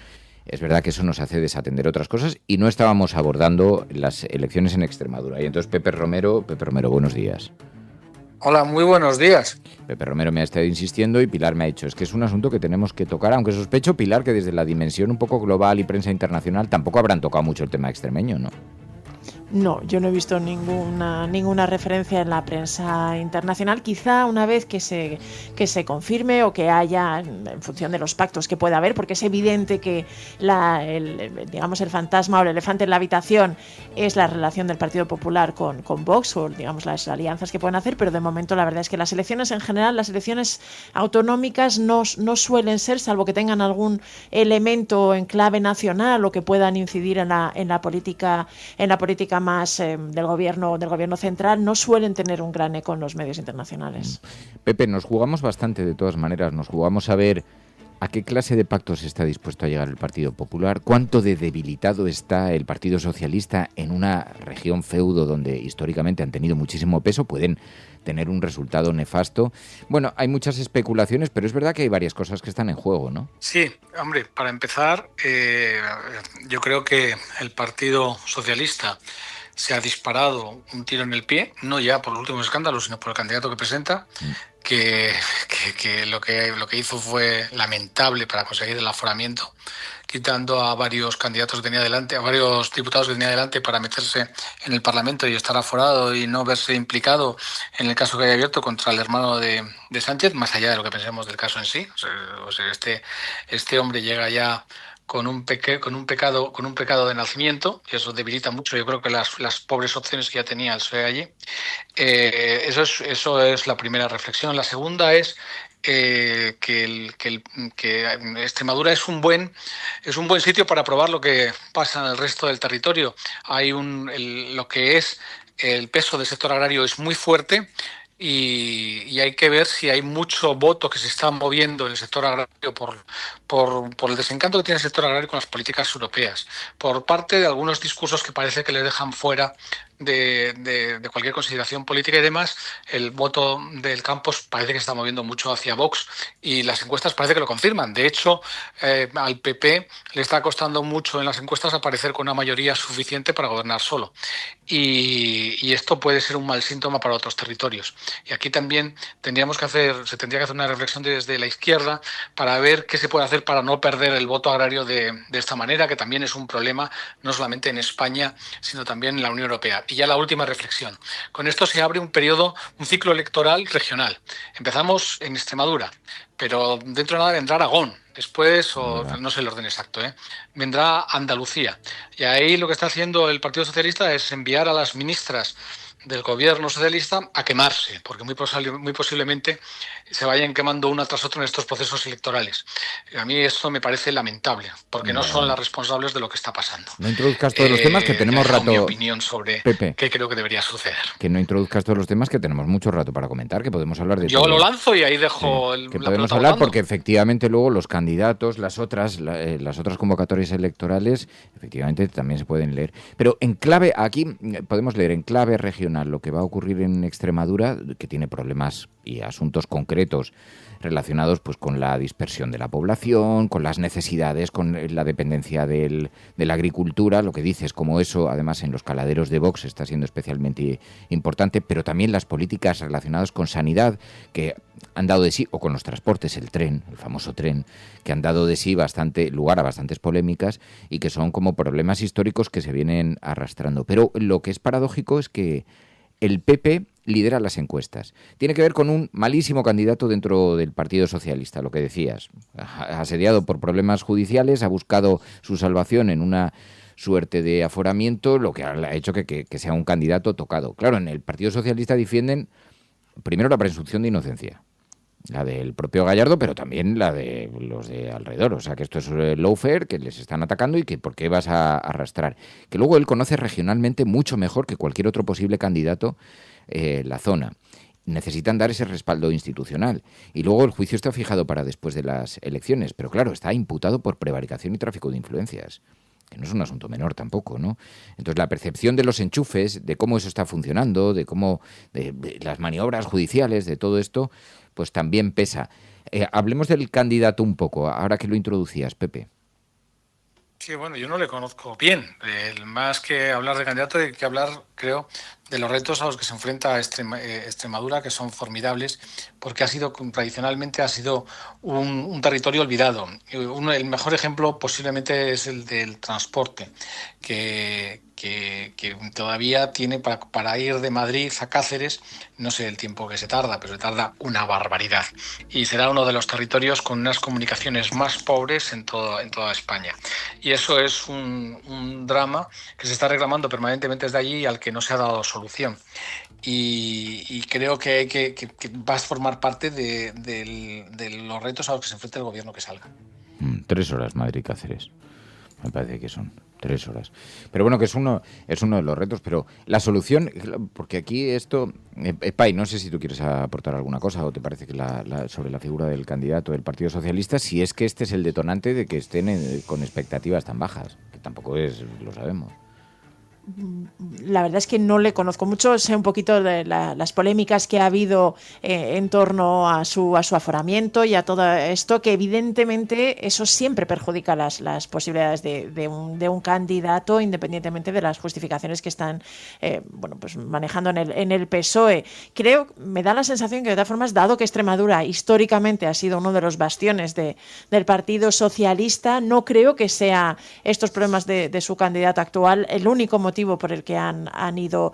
Es verdad que eso nos hace desatender otras cosas, y no estábamos abordando las elecciones en Extremadura. Y entonces Pepe Romero, buenos días. Hola, muy buenos días. Pepe Romero me ha estado insistiendo, y Pilar me ha dicho, es que es un asunto que tenemos que tocar, aunque sospecho, Pilar, que desde la dimensión un poco global y prensa internacional tampoco habrán tocado mucho el tema extremeño, ¿no? No, yo no he visto ninguna referencia en la prensa internacional. Quizá una vez que se confirme o que haya, en función de los pactos que pueda haber, porque es evidente que el fantasma o el elefante en la habitación es la relación del Partido Popular con Vox, o digamos las alianzas que pueden hacer, pero de momento la verdad es que las elecciones en general, las elecciones autonómicas no suelen ser, salvo que tengan algún elemento en clave nacional o que puedan incidir en la política más del gobierno central, no suelen tener un gran eco en los medios internacionales. Pepe, nos jugamos bastante de todas maneras, nos jugamos a ver a qué clase de pactos está dispuesto a llegar el Partido Popular, cuánto de debilitado está el Partido Socialista en una región feudo donde históricamente han tenido muchísimo peso, pueden tener un resultado nefasto. Bueno, hay muchas especulaciones, pero es verdad que hay varias cosas que están en juego, ¿no? Sí, hombre, para empezar, yo creo que el Partido Socialista se ha disparado un tiro en el pie, no ya por los últimos escándalos, sino por el candidato que presenta, que lo que hizo fue lamentable para conseguir el aforamiento, quitando a varios candidatos que tenía delante, a varios diputados que tenía delante para meterse en el Parlamento y estar aforado y no verse implicado en el caso que haya abierto contra el hermano de Sánchez, más allá de lo que pensemos del caso en sí. O sea, este hombre llega ya con un pecado de nacimiento, y eso debilita mucho, yo creo, que las pobres opciones que ya tenía el PSOE allí. Eso es la primera reflexión. La segunda es que Extremadura es un buen sitio para probar lo que pasa en el resto del territorio. Lo que es el peso del sector agrario es muy fuerte. Y hay que ver si hay mucho voto que se está moviendo en el sector agrario por el desencanto que tiene el sector agrario con las políticas europeas, por parte de algunos discursos que parece que le dejan fuera de cualquier consideración política y demás. El voto del campo parece que se está moviendo mucho hacia Vox y las encuestas parece que lo confirman. De hecho, al PP le está costando mucho en las encuestas aparecer con una mayoría suficiente para gobernar solo. Y esto puede ser un mal síntoma para otros territorios. Y aquí también se tendría que hacer una reflexión desde la izquierda para ver qué se puede hacer para no perder el voto agrario de esta manera, que también es un problema no solamente en España, sino también en la Unión Europea. Y ya la última reflexión. Con esto se abre un ciclo electoral regional. Empezamos en Extremadura, pero dentro de nada vendrá Aragón. Después, no sé el orden exacto, vendrá Andalucía. Y ahí lo que está haciendo el Partido Socialista es enviar a las ministras del gobierno socialista a quemarse, porque muy posiblemente se vayan quemando una tras otra en estos procesos electorales. A mí esto me parece lamentable, porque no son las responsables de lo que está pasando. No introduzcas todos los temas, que tenemos rato. Mi opinión sobre Pepe, qué creo que debería suceder. Que no introduzcas todos los temas, que tenemos mucho rato para comentar, que podemos hablar de Yo todo. lo lanzo y ahí dejo que la podemos pelota hablar volando. porque efectivamente luego los candidatos, las otras convocatorias electorales, efectivamente también se pueden leer. Pero en clave, aquí podemos leer en clave regional lo que va a ocurrir en Extremadura, que tiene problemas y asuntos concretos relacionados pues con la dispersión de la población, con las necesidades, con la dependencia de la agricultura, lo que dices, como eso además en los caladeros de Vox está siendo especialmente importante, pero también las políticas relacionadas con sanidad que han dado de sí, o con los transportes, el famoso tren, que han dado de sí lugar a bastantes polémicas y que son como problemas históricos que se vienen arrastrando. Pero lo que es paradójico es que el PP lidera las encuestas. Tiene que ver con un malísimo candidato dentro del Partido Socialista, lo que decías. Asediado por problemas judiciales, ha buscado su salvación en una suerte de aforamiento, lo que ha hecho que sea un candidato tocado. Claro, en el Partido Socialista defienden primero la presunción de inocencia, la del propio Gallardo, pero también la de los de alrededor. O sea, que esto es lawfare, que les están atacando y que por qué vas a arrastrar. Que luego él conoce regionalmente mucho mejor que cualquier otro posible candidato la zona. Necesitan dar ese respaldo institucional. Y luego el juicio está fijado para después de las elecciones. Pero claro, está imputado por prevaricación y tráfico de influencias, que no es un asunto menor tampoco, ¿no? Entonces la percepción de los enchufes, de cómo eso está funcionando, de las maniobras judiciales, de todo esto, pues también pesa. Hablemos del candidato un poco, ahora que lo introducías, Pepe. Sí, bueno, yo no le conozco bien. Más que hablar de candidato, hay que hablar, creo, de los retos a los que se enfrenta Extremadura, que son formidables, porque tradicionalmente ha sido un territorio olvidado. El mejor ejemplo posiblemente es el del transporte, que todavía tiene para ir de Madrid a Cáceres, no sé el tiempo que se tarda, pero se tarda una barbaridad. Y será uno de los territorios con unas comunicaciones más pobres en toda España. Y eso es un drama que se está reclamando permanentemente desde allí y al que no se ha dado solución. Y creo que va a formar parte de los retos a los que se enfrenta el gobierno que salga. 3 horas Madrid-Cáceres. Me parece que son 3 horas. Pero bueno, que es uno de los retos. Pero la solución, porque aquí esto... Pai, no sé si tú quieres aportar alguna cosa o te parece que sobre la figura del candidato del Partido Socialista, si es que este es el detonante de que estén con expectativas tan bajas, que tampoco lo sabemos. La verdad es que no le conozco mucho, sé un poquito de las polémicas que ha habido en torno a su aforamiento y a todo esto, que evidentemente eso siempre perjudica las posibilidades de un candidato, independientemente de las justificaciones que están pues manejando en el PSOE. Creo, me da la sensación que de todas formas, dado que Extremadura históricamente ha sido uno de los bastiones del Partido Socialista, no creo que sea estos problemas de su candidato actual el único motivo por el que han ido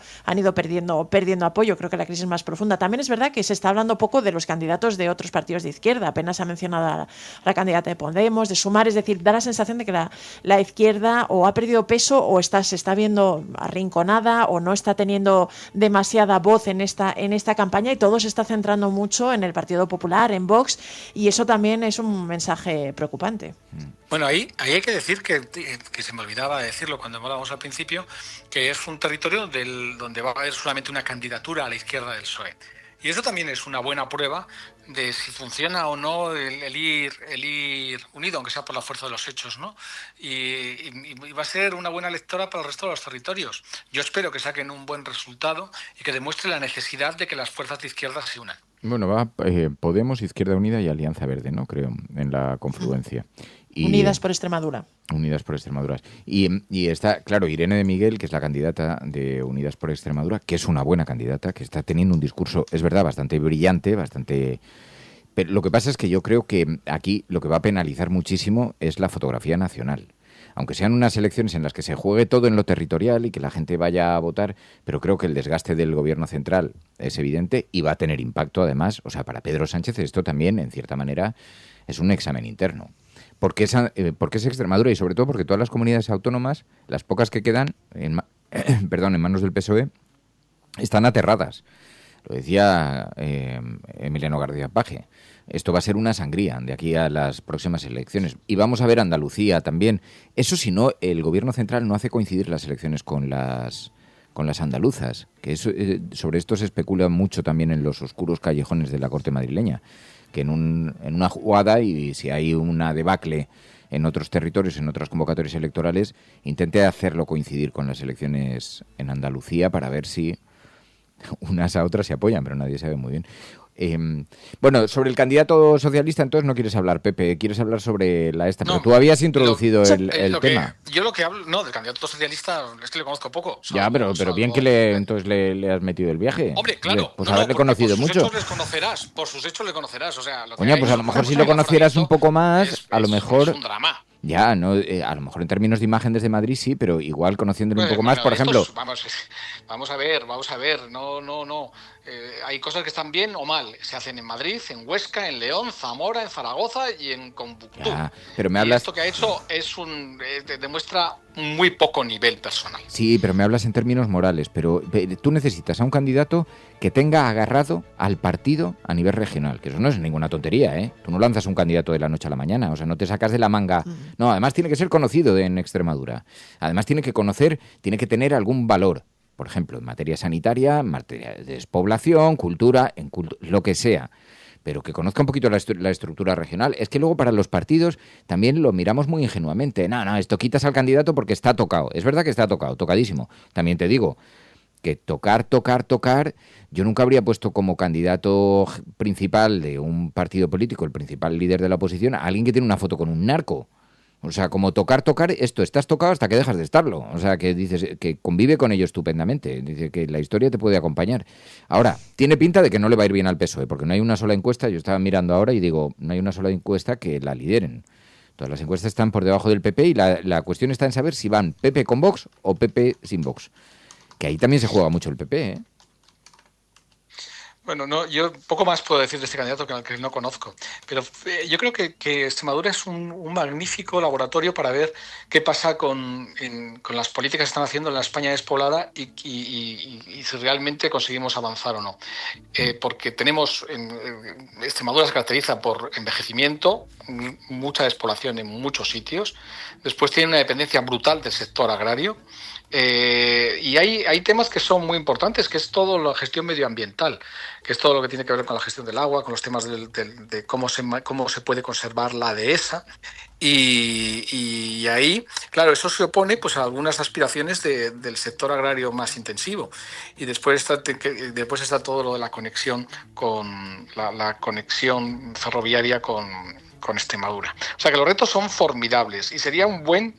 perdiendo apoyo. Creo que la crisis es más profunda. También es verdad que se está hablando poco de los candidatos de otros partidos de izquierda. Apenas ha mencionado a la candidata de Podemos, de Sumar. Es decir, da la sensación de que la izquierda o ha perdido peso o se está viendo arrinconada o no está teniendo demasiada voz en esta campaña, y todo se está centrando mucho en el Partido Popular, en Vox, y eso también es un mensaje preocupante. Bueno, ahí hay que decir que se me olvidaba decirlo cuando hablábamos al principio, que es un territorio donde va a haber solamente una candidatura a la izquierda del PSOE. Y eso también es una buena prueba de si funciona o no el ir unido, aunque sea por la fuerza de los hechos, ¿no? Y va a ser una buena lectora para el resto de los territorios. Yo espero que saquen un buen resultado y que demuestre la necesidad de que las fuerzas de izquierda se unan. Bueno, va Podemos, Izquierda Unida y Alianza Verde, ¿no? Creo, en la confluencia. Unidas por Extremadura. Unidas por Extremadura. Y está, claro, Irene de Miguel, que es la candidata de Unidas por Extremadura, que es una buena candidata, que está teniendo un discurso, es verdad, bastante brillante, bastante... Pero lo que pasa es que yo creo que aquí lo que va a penalizar muchísimo es la fotografía nacional. Aunque sean unas elecciones en las que se juegue todo en lo territorial y que la gente vaya a votar, pero creo que el desgaste del gobierno central es evidente y va a tener impacto además. O sea, para Pedro Sánchez esto también, en cierta manera, es un examen interno. Porque es Extremadura y sobre todo porque todas las comunidades autónomas, las pocas que quedan en manos del PSOE, están aterradas. Lo decía Emiliano García Paje. Esto va a ser una sangría de aquí a las próximas elecciones. Y vamos a ver Andalucía también. Eso si no, el gobierno central no hace coincidir las elecciones con las andaluzas. Que eso, sobre esto se especula mucho también en los oscuros callejones de la corte madrileña. Que en una jugada, y si hay una debacle en otros territorios, en otras convocatorias electorales, intente hacerlo coincidir con las elecciones en Andalucía para ver si unas a otras se apoyan, pero nadie sabe muy bien. Bueno, sobre el candidato socialista entonces no quieres hablar, Pepe, quieres hablar sobre esta, pero tú habías introducido el tema. Yo lo que hablo, del candidato socialista es que le conozco poco. Ya, pero bien que entonces le has metido el viaje. Hombre, claro. Pues haberle conocido mucho. Por sus hechos le conocerás, o sea... Coño, pues a lo mejor si lo conocieras un poco más, a lo mejor... Es un drama. Ya, no, a lo mejor en términos de imagen desde Madrid sí, pero igual conociéndolo un poco más, por ejemplo... Vamos a ver, no. Hay cosas que están bien o mal. Se hacen en Madrid, en Huesca, en León, Zamora, en Zaragoza y en Tombuctú. Ya, pero me hablas... Y esto que ha hecho demuestra muy poco nivel personal. Sí, pero me hablas en términos morales, pero tú necesitas a un candidato que tenga agarrado al partido a nivel regional, que eso no es ninguna tontería, ¿eh? Tú no lanzas un candidato de la noche a la mañana, o sea, no te sacas de la manga. No, además tiene que ser conocido en Extremadura. Además tiene que tener algún valor. Por ejemplo, en materia sanitaria, en materia de despoblación, cultura, lo que sea. Pero que conozca un poquito la estructura regional. Es que luego para los partidos también lo miramos muy ingenuamente. No, esto quitas al candidato porque está tocado. Es verdad que está tocado, tocadísimo. También te digo que tocar, yo nunca habría puesto como candidato principal de un partido político, el principal líder de la oposición, a alguien que tiene una foto con un narco. O sea, como tocar, estás tocado hasta que dejas de estarlo. O sea, que dices que convive con ello estupendamente. Dice que la historia te puede acompañar. Ahora, tiene pinta de que no le va a ir bien al PSOE, porque no hay una sola encuesta. Yo estaba mirando ahora y digo, no hay una sola encuesta que la lideren. Todas las encuestas están por debajo del PP y la cuestión está en saber si van PP con Vox o PP sin Vox. Que ahí también se juega mucho el PP, ¿eh? Bueno, no, yo poco más puedo decir de este candidato que no conozco, pero yo creo que Extremadura es un magnífico laboratorio para ver qué pasa con las políticas que están haciendo en la España despoblada y si realmente conseguimos avanzar o no. Porque tenemos, Extremadura se caracteriza por envejecimiento, mucha despoblación en muchos sitios, después tiene una dependencia brutal del sector agrario. Y hay temas que son muy importantes, que es todo la gestión medioambiental, que es todo lo que tiene que ver con la gestión del agua, con los temas de cómo se puede conservar la dehesa. Y ahí, claro, eso se opone pues a algunas aspiraciones del sector agrario más intensivo. Y después está todo lo de la conexión con la conexión ferroviaria con Extremadura. O sea que los retos son formidables y sería un buen...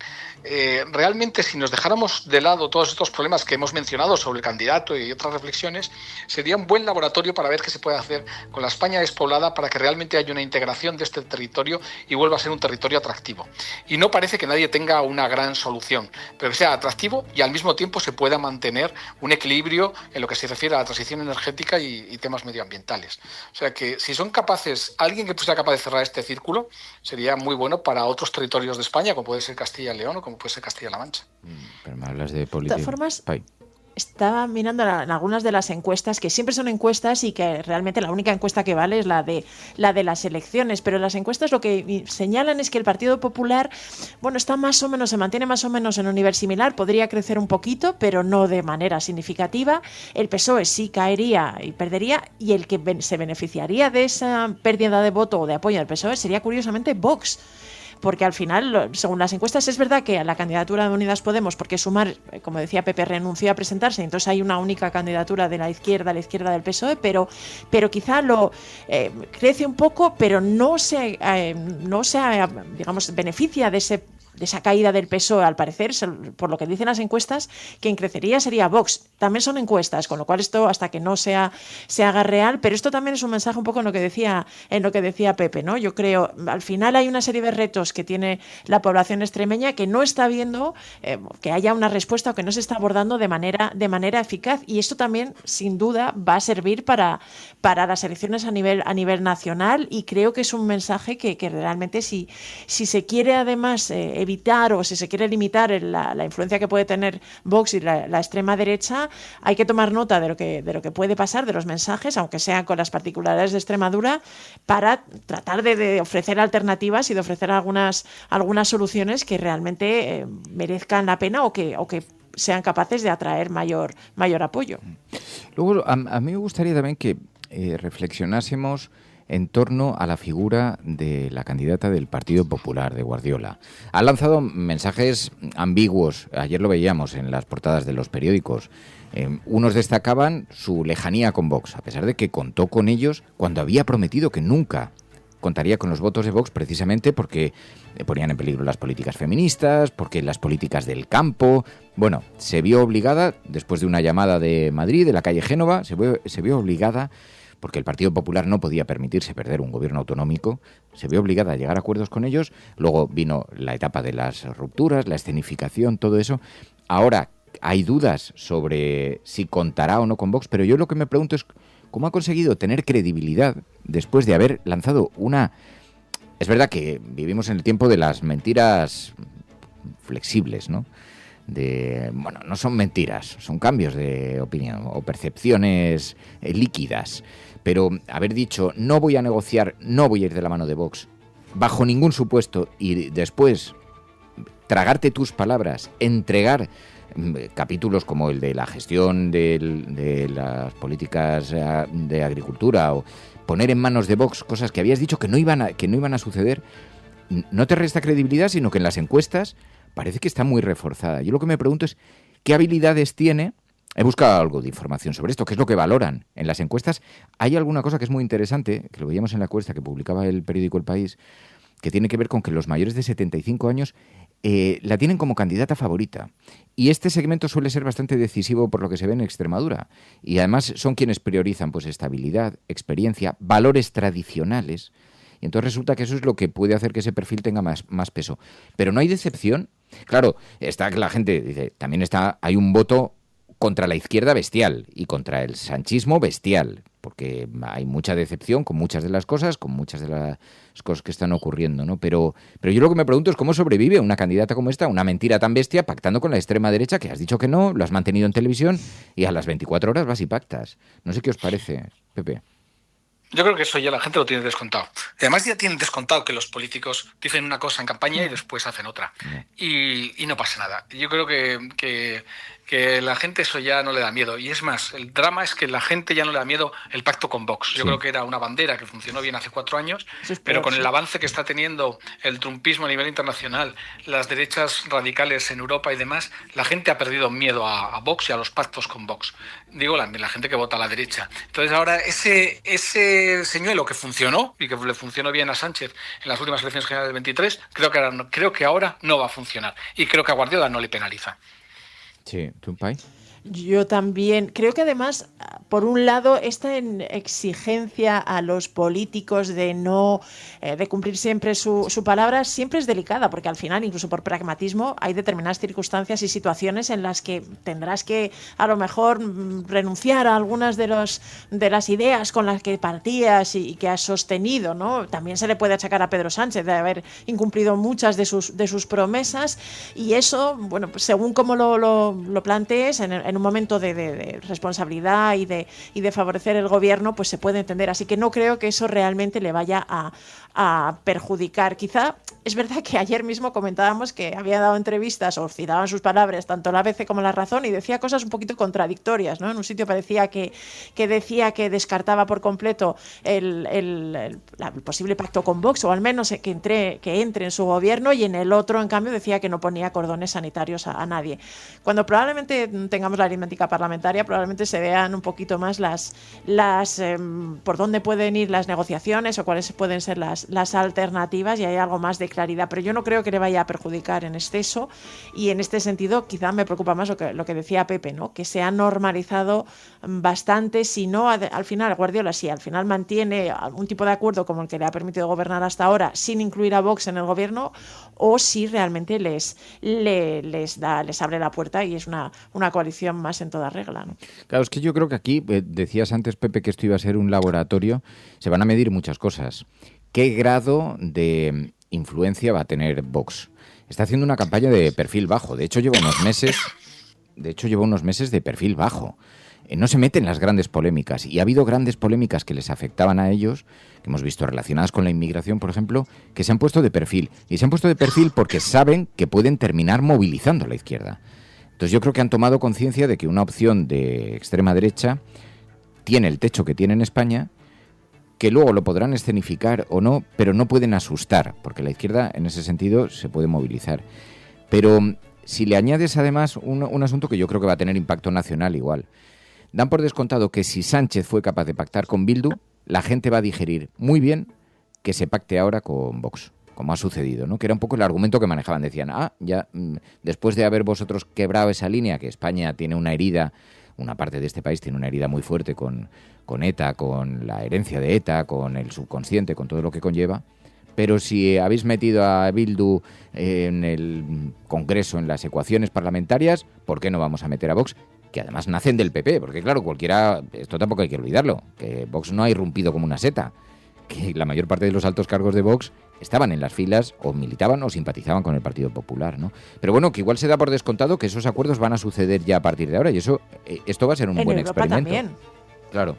realmente, si nos dejáramos de lado todos estos problemas que hemos mencionado sobre el candidato y otras reflexiones, sería un buen laboratorio para ver qué se puede hacer con la España despoblada para que realmente haya una integración de este territorio y vuelva a ser un territorio atractivo. Y no parece que nadie tenga una gran solución, pero que sea atractivo y al mismo tiempo se pueda mantener un equilibrio en lo que se refiere a la transición energética y temas medioambientales. O sea que si son capaces, alguien que sea capaz de cerrar este círculo, sería muy bueno para otros territorios de España, como puede ser Castilla y León o como puede ser Castilla-La Mancha. Pero me hablas de política. De todas formas, estaba mirando en algunas de las encuestas, que siempre son encuestas y que realmente la única encuesta que vale es la de las elecciones, pero las encuestas lo que señalan es que el Partido Popular, bueno, está más o menos, se mantiene más o menos en un nivel similar, podría crecer un poquito, pero no de manera significativa. El PSOE sí caería y perdería, y el que se beneficiaría de esa pérdida de voto o de apoyo del PSOE sería curiosamente Vox. Porque al final, según las encuestas, es verdad que a la candidatura de Unidas Podemos, porque Sumar, como decía Pepe, renunció a presentarse, entonces hay una única candidatura de la izquierda del PSOE, pero quizá lo crece un poco, pero no se digamos, beneficia de esa caída del PSOE, al parecer, por lo que dicen las encuestas, quien crecería sería Vox. También son encuestas, con lo cual esto hasta que no se haga real, pero esto también es un mensaje un poco en lo que decía Pepe, ¿no? Yo creo, al final hay una serie de retos que tiene la población extremeña que no está viendo que haya una respuesta o que no se está abordando de manera eficaz, y esto también, sin duda, va a servir para las elecciones a nivel nacional, y creo que es un mensaje que realmente si se quiere además evitar o si se quiere limitar la influencia que puede tener Vox y la extrema derecha, hay que tomar nota de lo que puede pasar, de los mensajes, aunque sean con las particularidades de Extremadura, para tratar de ofrecer alternativas y de ofrecer algunas soluciones que realmente merezcan la pena o que sean capaces de atraer mayor apoyo. Luego, a mí me gustaría también que reflexionásemos en torno a la figura de la candidata del Partido Popular, de Guardiola. Ha lanzado mensajes ambiguos, ayer lo veíamos en las portadas de los periódicos. Unos destacaban su lejanía con Vox, a pesar de que contó con ellos cuando había prometido que nunca contaría con los votos de Vox, precisamente porque ponían en peligro las políticas feministas, porque las políticas del campo. Bueno, se vio obligada, después de una llamada de Madrid, de la calle Génova, se vio obligada, porque el Partido Popular no podía permitirse perder un gobierno autonómico, se vio obligada a llegar a acuerdos con ellos. Luego vino la etapa de las rupturas, la escenificación, todo eso. Ahora hay dudas sobre si contará o no con Vox, pero yo lo que me pregunto es cómo ha conseguido tener credibilidad después de haber lanzado una... Es verdad que vivimos en el tiempo de las mentiras flexibles, ¿no? Bueno, no son mentiras, son cambios de opinión o percepciones líquidas. Pero haber dicho, no voy a negociar, no voy a ir de la mano de Vox, bajo ningún supuesto, y después tragarte tus palabras, entregar capítulos como el de la gestión de las políticas de agricultura, o poner en manos de Vox cosas que habías dicho que no iban a suceder, no te resta credibilidad, sino que en las encuestas parece que está muy reforzada. Yo lo que me pregunto es, ¿qué habilidades tiene? He buscado algo de información sobre esto, qué es lo que valoran en las encuestas. Hay alguna cosa que es muy interesante, que lo veíamos en la encuesta que publicaba el periódico El País, que tiene que ver con que los mayores de 75 años la tienen como candidata favorita. Y este segmento suele ser bastante decisivo por lo que se ve en Extremadura. Y además son quienes priorizan pues estabilidad, experiencia, valores tradicionales. Y entonces resulta que eso es lo que puede hacer que ese perfil tenga más peso. Pero no hay decepción. Claro, está que la gente dice, también hay un voto contra la izquierda bestial y contra el sanchismo bestial, porque hay mucha decepción con muchas de las cosas, que están ocurriendo, ¿no? Pero yo lo que me pregunto es cómo sobrevive una candidata como esta, una mentira tan bestia, pactando con la extrema derecha, que has dicho que no, lo has mantenido en televisión y a las 24 horas vas y pactas. No sé qué os parece, Pepe. Yo creo que eso ya la gente lo tiene descontado. Además ya tienen descontado que los políticos dicen una cosa en campaña y después hacen otra. Y no pasa nada. Yo creo que la gente eso ya no le da miedo. Y es más, el drama es que la gente ya no le da miedo el pacto con Vox. Yo creo que era una bandera que funcionó bien hace 4 años, pero con el avance que está teniendo el trumpismo a nivel internacional, las derechas radicales en Europa y demás, la gente ha perdido miedo a Vox y a los pactos con Vox. Digo, la gente que vota a la derecha. Entonces ahora ese señuelo que funcionó y que le funcionó bien a Sánchez en las últimas elecciones generales del 23, creo que ahora no va a funcionar. Y creo que a Guardiola no le penaliza. Sí, ¿tú, Pai? Yo también. Creo que además, por un lado, esta exigencia a los políticos de no de cumplir siempre su palabra siempre es delicada, porque al final, incluso por pragmatismo, hay determinadas circunstancias y situaciones en las que tendrás que, a lo mejor, renunciar a algunas de las ideas con las que partías y que has sostenido, ¿no? También se le puede achacar a Pedro Sánchez de haber incumplido muchas de sus promesas, y eso, bueno, pues según cómo lo plantees, en un momento de responsabilidad y de favorecer el gobierno, pues se puede entender. Así que no creo que eso realmente le vaya a perjudicar. Quizá es verdad que ayer mismo comentábamos que había dado entrevistas o citaban sus palabras tanto la ABC como La Razón y decía cosas un poquito contradictorias, ¿no? En un sitio parecía que decía que descartaba por completo el posible pacto con Vox, o al menos que entre en su gobierno, y en el otro, en cambio, decía que no ponía cordones sanitarios a nadie. Cuando probablemente tengamos la aritmética parlamentaria, probablemente se vean un poquito más por dónde pueden ir las negociaciones o cuáles pueden ser las alternativas, y hay algo más de claridad, pero yo no creo que le vaya a perjudicar en exceso, y en este sentido quizá me preocupa más lo que decía Pepe, ¿no? Que se ha normalizado bastante, si no al final Guardiola, si al final mantiene algún tipo de acuerdo como el que le ha permitido gobernar hasta ahora sin incluir a Vox en el gobierno, o si realmente les abre la puerta y es una coalición más en toda regla, ¿no? Claro, es que yo creo que aquí, decías antes, Pepe, que esto iba a ser un laboratorio, se van a medir muchas cosas. ¿Qué grado de influencia va a tener Vox? Está haciendo una campaña de perfil bajo. De hecho, lleva unos meses de perfil bajo. No se mete en las grandes polémicas. Y ha habido grandes polémicas que les afectaban a ellos, que hemos visto relacionadas con la inmigración, por ejemplo, que se han puesto de perfil. Y se han puesto de perfil porque saben que pueden terminar movilizando a la izquierda. Entonces yo creo que han tomado conciencia de que una opción de extrema derecha tiene el techo que tiene en España, que luego lo podrán escenificar o no, pero no pueden asustar, porque la izquierda en ese sentido se puede movilizar. Pero si le añades además un asunto que yo creo que va a tener impacto nacional igual, dan por descontado que si Sánchez fue capaz de pactar con Bildu, la gente va a digerir muy bien que se pacte ahora con Vox, como ha sucedido, ¿no? Que era un poco el argumento que manejaban. Decían, ya después de haber vosotros quebrado esa línea, que España tiene una herida, una parte de este país tiene una herida muy fuerte con ETA, con la herencia de ETA, con el subconsciente, con todo lo que conlleva, pero si habéis metido a Bildu en el Congreso, en las ecuaciones parlamentarias, ¿por qué no vamos a meter a Vox? Que además nacen del PP, porque claro, esto tampoco hay que olvidarlo, que Vox no ha irrumpido como una seta, que la mayor parte de los altos cargos de Vox estaban en las filas o militaban o simpatizaban con el Partido Popular, ¿no? Pero bueno, que igual se da por descontado que esos acuerdos van a suceder ya a partir de ahora, y esto va a ser un buen experimento. En Europa también. Claro.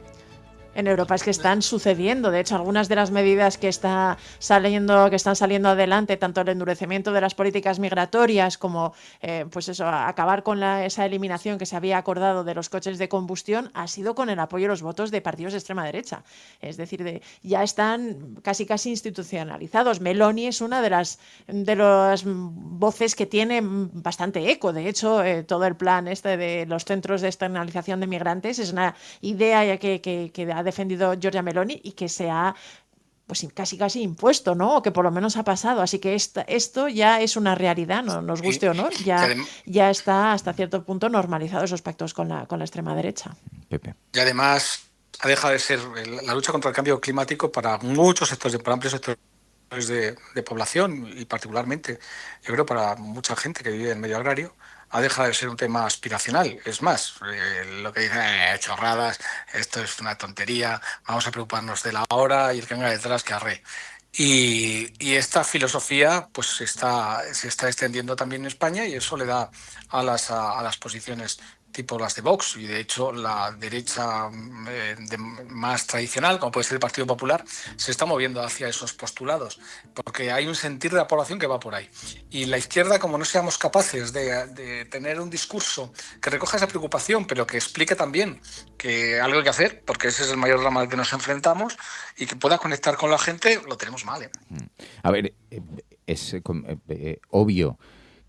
En Europa es que están sucediendo. De hecho, algunas de las medidas que están saliendo adelante, tanto el endurecimiento de las políticas migratorias como acabar con esa eliminación que se había acordado de los coches de combustión, ha sido con el apoyo y los votos de partidos de extrema derecha. Es decir, ya están casi institucionalizados. Meloni es una de las voces que tiene bastante eco. De hecho, todo el plan de los centros de externalización de migrantes es una idea que ha defendido Giorgia Meloni y que se ha casi impuesto, ¿no? O que por lo menos ha pasado. Así que esto ya es una realidad, no nos guste o no, ya está hasta cierto punto normalizado esos pactos con la extrema derecha. Pepe. Y además ha dejado de ser la lucha contra el cambio climático para muchos sectores, para amplios sectores de población y particularmente, yo creo, para mucha gente que vive en el medio agrario, ha dejado de ser un tema aspiracional. Es más, lo que dicen, chorradas, esto es una tontería, vamos a preocuparnos de la hora y el que venga detrás que arre. Y esta filosofía pues se está extendiendo también en España, y eso le da a las posiciones tipo las de Vox, y de hecho la derecha más tradicional, como puede ser el Partido Popular, se está moviendo hacia esos postulados, porque hay un sentir de la población que va por ahí. Y la izquierda, como no seamos capaces de tener un discurso que recoja esa preocupación, pero que explique también que algo hay que hacer, porque ese es el mayor drama al que nos enfrentamos, y que pueda conectar con la gente, lo tenemos mal, ¿eh? A ver, es obvio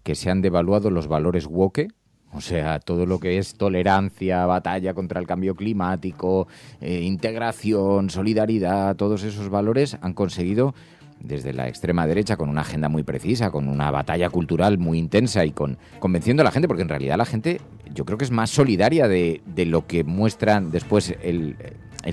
que se han devaluado los valores woke. O sea, todo lo que es tolerancia, batalla contra el cambio climático, integración, solidaridad, todos esos valores han conseguido, desde la extrema derecha, con una agenda muy precisa, con una batalla cultural muy intensa y convenciendo a la gente, porque en realidad la gente, yo creo que es más solidaria de lo que muestran después el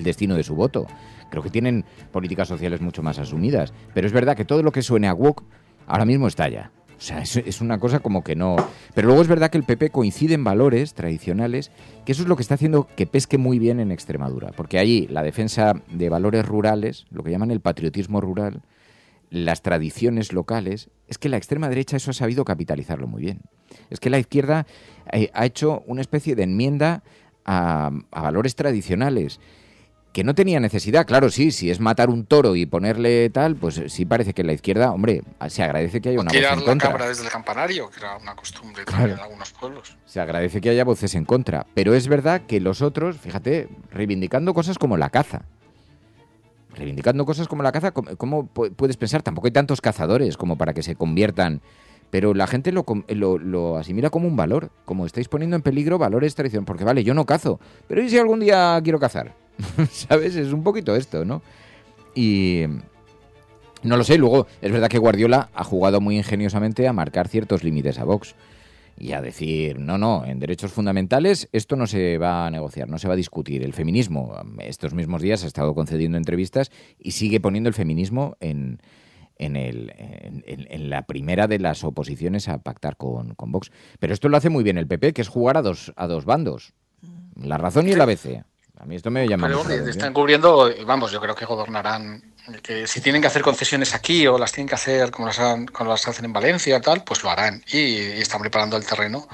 destino de su voto. Creo que tienen políticas sociales mucho más asumidas. Pero es verdad que todo lo que suene a woke ahora mismo estalla. O sea, es una cosa como que no... Pero luego es verdad que el PP coincide en valores tradicionales, que eso es lo que está haciendo que pesque muy bien en Extremadura. Porque allí la defensa de valores rurales, lo que llaman el patriotismo rural, las tradiciones locales, es que la extrema derecha eso ha sabido capitalizarlo muy bien. Es que la izquierda ha hecho una especie de enmienda a valores tradicionales, que no tenía necesidad. Claro, sí, si es matar un toro y ponerle tal, pues sí parece que la izquierda, hombre, se agradece que haya una voz en contra. Tirar la cámara desde el campanario, que era una costumbre también en algunos pueblos. Se agradece que haya voces en contra, pero es verdad que los otros, fíjate, reivindicando cosas como la caza. ¿Cómo puedes pensar? Tampoco hay tantos cazadores como para que se conviertan, pero la gente lo asimila como un valor, como estáis poniendo en peligro valores tradicionales, porque vale, yo no cazo, pero ¿y si algún día quiero cazar? ¿Sabes? Es un poquito esto, ¿no? Y no lo sé, luego es verdad que Guardiola ha jugado muy ingeniosamente a marcar ciertos límites a Vox y a decir, no, en derechos fundamentales esto no se va a negociar, no se va a discutir. El feminismo, estos mismos días ha estado concediendo entrevistas y sigue poniendo el feminismo en la primera de las oposiciones a pactar con Vox. Pero esto lo hace muy bien el PP, que es jugar a dos bandos, La Razón y el ABC. A mí esto me llama mucho la atención. Están cubriendo, vamos, yo creo que gobernarán, que si tienen que hacer concesiones aquí o las tienen que hacer como las hacen en Valencia tal, pues lo harán y están preparando el terreno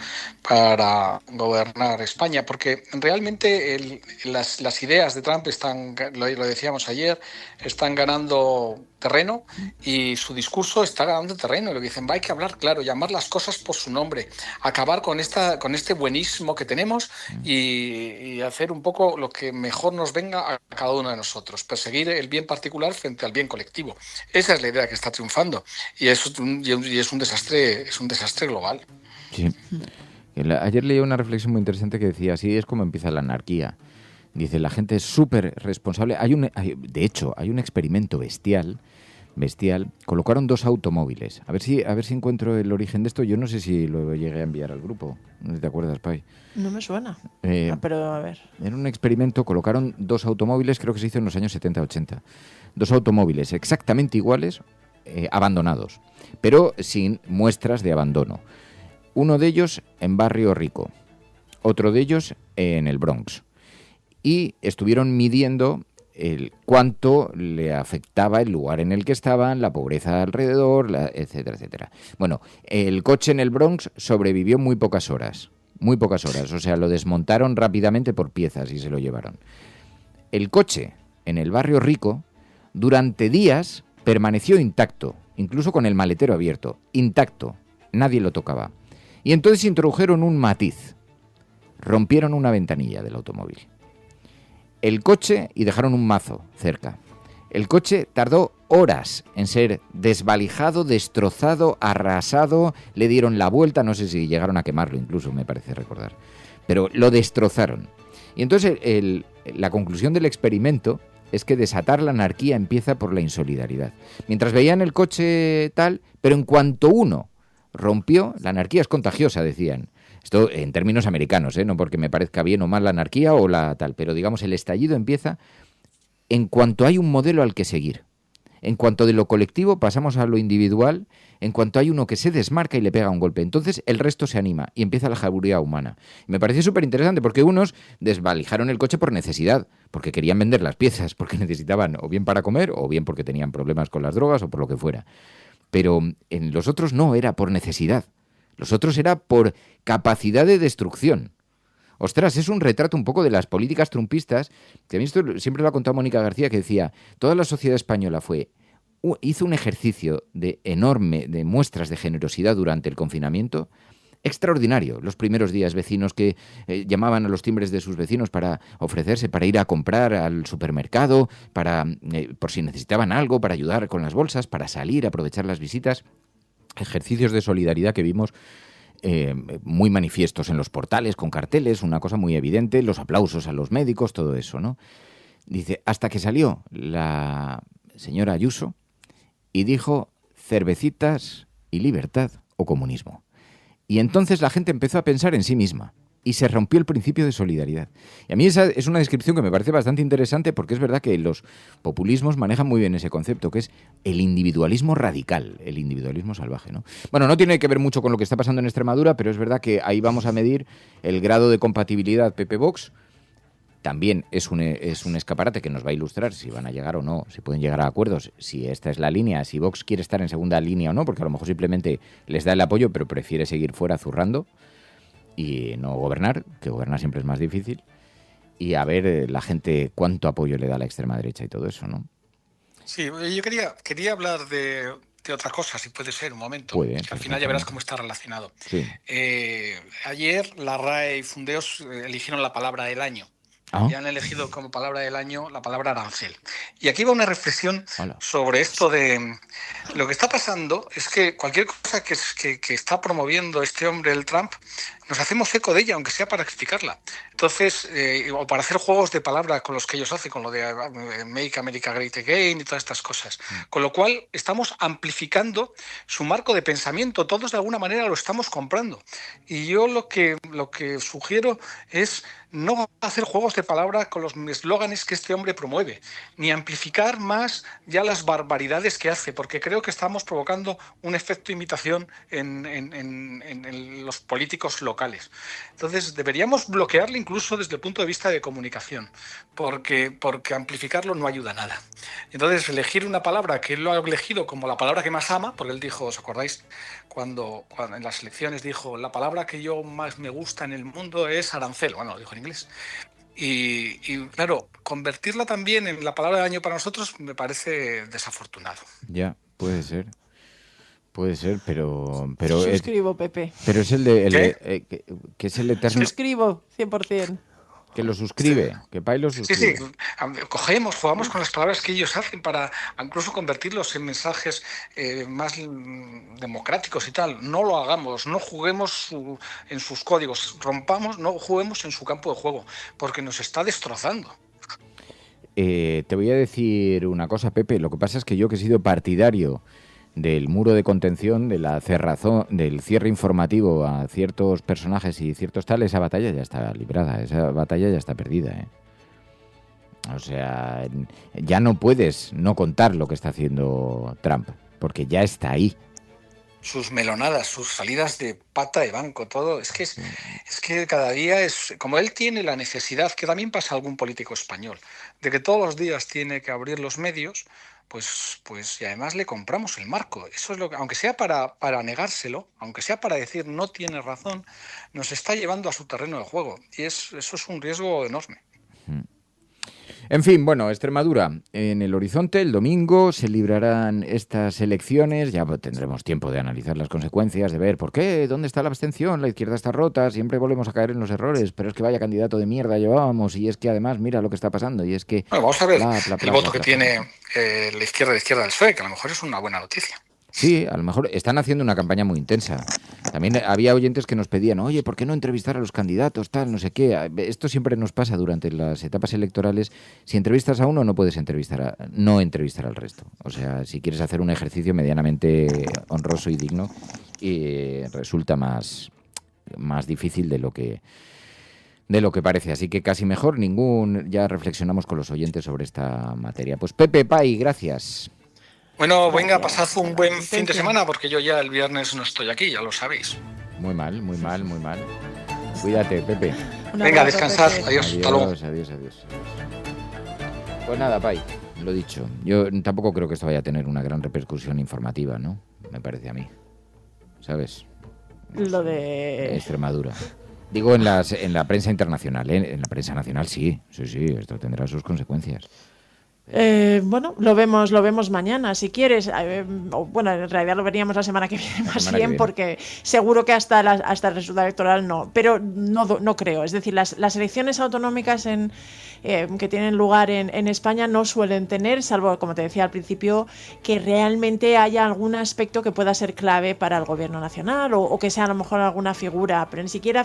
para gobernar España, porque realmente las ideas de Trump están, lo decíamos ayer, están ganando terreno y su discurso está ganando terreno. Lo que dicen, hay que hablar claro, llamar las cosas por su nombre, acabar con este buenismo que tenemos y hacer un poco lo que mejor nos venga a cada uno de nosotros, perseguir el bien particular frente al bien colectivo. Esa es la idea que está triunfando y es un desastre global. Sí. Ayer leí una reflexión muy interesante que decía, así es como empieza la anarquía. Dice, la gente es súper responsable. De hecho, hay un experimento bestial. Colocaron 2 automóviles. A ver si encuentro el origen de esto. Yo no sé si lo llegué a enviar al grupo. No sé si te acuerdas, Pai. No me suena. Pero a ver. En un experimento colocaron 2 automóviles, creo que se hizo en los años 70-80. 2 automóviles exactamente iguales, abandonados, pero sin muestras de abandono. Uno de ellos en Barrio Rico, otro de ellos en el Bronx. Y estuvieron midiendo cuánto le afectaba el lugar en el que estaban, la pobreza alrededor, etcétera, etcétera. Bueno, el coche en el Bronx sobrevivió muy pocas horas, o sea, lo desmontaron rápidamente por piezas y se lo llevaron. El coche en el Barrio Rico durante días permaneció intacto, incluso con el maletero abierto, intacto, nadie lo tocaba. Y entonces introdujeron un matiz, rompieron una ventanilla del automóvil. El coche, y dejaron un mazo cerca. El coche tardó horas en ser desvalijado, destrozado, arrasado, le dieron la vuelta, no sé si llegaron a quemarlo incluso, me parece recordar, pero lo destrozaron. Y entonces la conclusión del experimento es que desatar la anarquía empieza por la insolidaridad. Mientras veían el coche tal, pero en cuanto uno rompió, la anarquía es contagiosa, decían. Esto en términos americanos, no porque me parezca bien o mal la anarquía o la tal, pero digamos el estallido empieza en cuanto hay un modelo al que seguir. En cuanto de lo colectivo pasamos a lo individual, en cuanto hay uno que se desmarca y le pega un golpe. Entonces el resto se anima y empieza la jauría humana. Me pareció súper interesante porque unos desvalijaron el coche por necesidad, porque querían vender las piezas, porque necesitaban o bien para comer o bien porque tenían problemas con las drogas o por lo que fuera. Pero en los otros no era por necesidad. Los otros era por capacidad de destrucción. Ostras, es un retrato un poco de las políticas trumpistas, que a mí esto siempre lo ha contado Mónica García, que decía, toda la sociedad española hizo un ejercicio enorme de muestras de generosidad durante el confinamiento, extraordinario. Los primeros días, vecinos que llamaban a los timbres de sus vecinos para ofrecerse, para ir a comprar al supermercado, para por si necesitaban algo, para ayudar con las bolsas, para salir, aprovechar las visitas. Ejercicios de solidaridad que vimos muy manifiestos en los portales, con carteles, una cosa muy evidente, los aplausos a los médicos, todo eso, ¿no? Dice, hasta que salió la señora Ayuso y dijo cervecitas y libertad o comunismo. Y entonces la gente empezó a pensar en sí misma y se rompió el principio de solidaridad. Y a mí esa es una descripción que me parece bastante interesante porque es verdad que los populismos manejan muy bien ese concepto, que es el individualismo radical, el individualismo salvaje, ¿no? Bueno, no tiene que ver mucho con lo que está pasando en Extremadura, pero es verdad que ahí vamos a medir el grado de compatibilidad PP-Vox. También es un escaparate que nos va a ilustrar si van a llegar o no, si pueden llegar a acuerdos, si esta es la línea, si Vox quiere estar en segunda línea o no, porque a lo mejor simplemente les da el apoyo, pero prefiere seguir fuera zurrando y no gobernar, que gobernar siempre es más difícil, y a ver la gente cuánto apoyo le da a la extrema derecha y todo eso, ¿no? Sí, yo quería hablar de otra cosa, si puede ser, un momento. Puede, que al final ya verás cómo está relacionado. Sí. Ayer la RAE y Fundeos eligieron la palabra del año. Y han elegido como palabra del año la palabra arancel. Y aquí va una reflexión sobre esto de... Lo que está pasando es que cualquier cosa que está promoviendo este hombre, el Trump, nos hacemos eco de ella, aunque sea para criticarla. Entonces, o para hacer juegos de palabras con los que ellos hacen, con lo de Make America Great Again y todas estas cosas. Con lo cual, estamos amplificando su marco de pensamiento. Todos de alguna manera lo estamos comprando. Y yo lo que sugiero es no hacer juegos de palabras con los eslóganes que este hombre promueve, ni amplificar más ya las barbaridades que hace, porque creo que estamos provocando un efecto imitación en los políticos locales. Entonces, deberíamos bloquearle incluso desde el punto de vista de comunicación, porque amplificarlo no ayuda a nada. Entonces, elegir una palabra que él lo ha elegido como la palabra que más ama, porque él dijo, ¿os acordáis? Cuando en las elecciones dijo, la palabra que yo más me gusta en el mundo es arancel, bueno, lo dijo en inglés. Y claro, convertirla también en la palabra del año para nosotros me parece desafortunado. Ya, puede ser, pero suscribo, Pepe. Pero es que es el eterno... Suscribo, 100%. Que lo suscribe, que Pai lo suscribe. Sí, jugamos con las palabras que ellos hacen para incluso convertirlos en mensajes más democráticos y tal. No lo hagamos, no juguemos en sus códigos, no juguemos en su campo de juego, porque nos está destrozando. Te voy a decir una cosa, Pepe, lo que pasa es que yo que he sido partidario del muro de contención, de la cerrazón, del cierre informativo a ciertos personajes y ciertos tales, esa batalla ya está librada, esa batalla ya está perdida, ¿eh? O sea, ya no puedes no contar lo que está haciendo Trump, porque ya está ahí. Sus melonadas, sus salidas de pata de banco, todo, es que cada día es, como él tiene la necesidad, que también pasa a algún político español, de que todos los días tiene que abrir los medios, pues y además le compramos el marco. Eso es lo que, aunque sea para negárselo, aunque sea para decir no tiene razón, nos está llevando a su terreno de juego. Y eso es un riesgo enorme. En fin, bueno, Extremadura en el horizonte. El domingo se librarán estas elecciones. Ya tendremos tiempo de analizar las consecuencias, de ver por qué, dónde está la abstención, la izquierda está rota, siempre volvemos a caer en los errores, pero es que vaya candidato de mierda llevábamos y es que además mira lo que está pasando y es que... Bueno, vamos a ver el voto que tiene la izquierda del PSOE, que a lo mejor es una buena noticia. Sí, a lo mejor están haciendo una campaña muy intensa. También había oyentes que nos pedían, oye, ¿por qué no entrevistar a los candidatos, tal, no sé qué? Esto siempre nos pasa durante las etapas electorales. Si entrevistas a uno, no puedes no entrevistar al resto. O sea, si quieres hacer un ejercicio medianamente honroso y digno, resulta más más difícil de lo que parece. Así que casi mejor ya reflexionamos con los oyentes sobre esta materia. Pues Pepe Pai, gracias. Bueno, venga, pasad un buen fin de semana, porque yo ya el viernes no estoy aquí, ya lo sabéis. Muy mal. Cuídate, Pepe. Venga, descansad. Adiós. Hasta luego. Adiós. Pues nada, Pai, lo dicho. Yo tampoco creo que esto vaya a tener una gran repercusión informativa, ¿no? Me parece a mí. ¿Sabes? Lo de Extremadura. Digo en la prensa internacional, ¿eh? En la prensa nacional sí, esto tendrá sus consecuencias. Bueno, lo vemos mañana, si quieres. Bueno, en realidad lo veríamos la semana que viene más bien, porque seguro que hasta el resultado electoral no, pero no creo. Es decir, las elecciones autonómicas que tienen lugar en España no suelen tener, salvo, como te decía al principio, que realmente haya algún aspecto que pueda ser clave para el gobierno nacional o que sea a lo mejor alguna figura, pero ni siquiera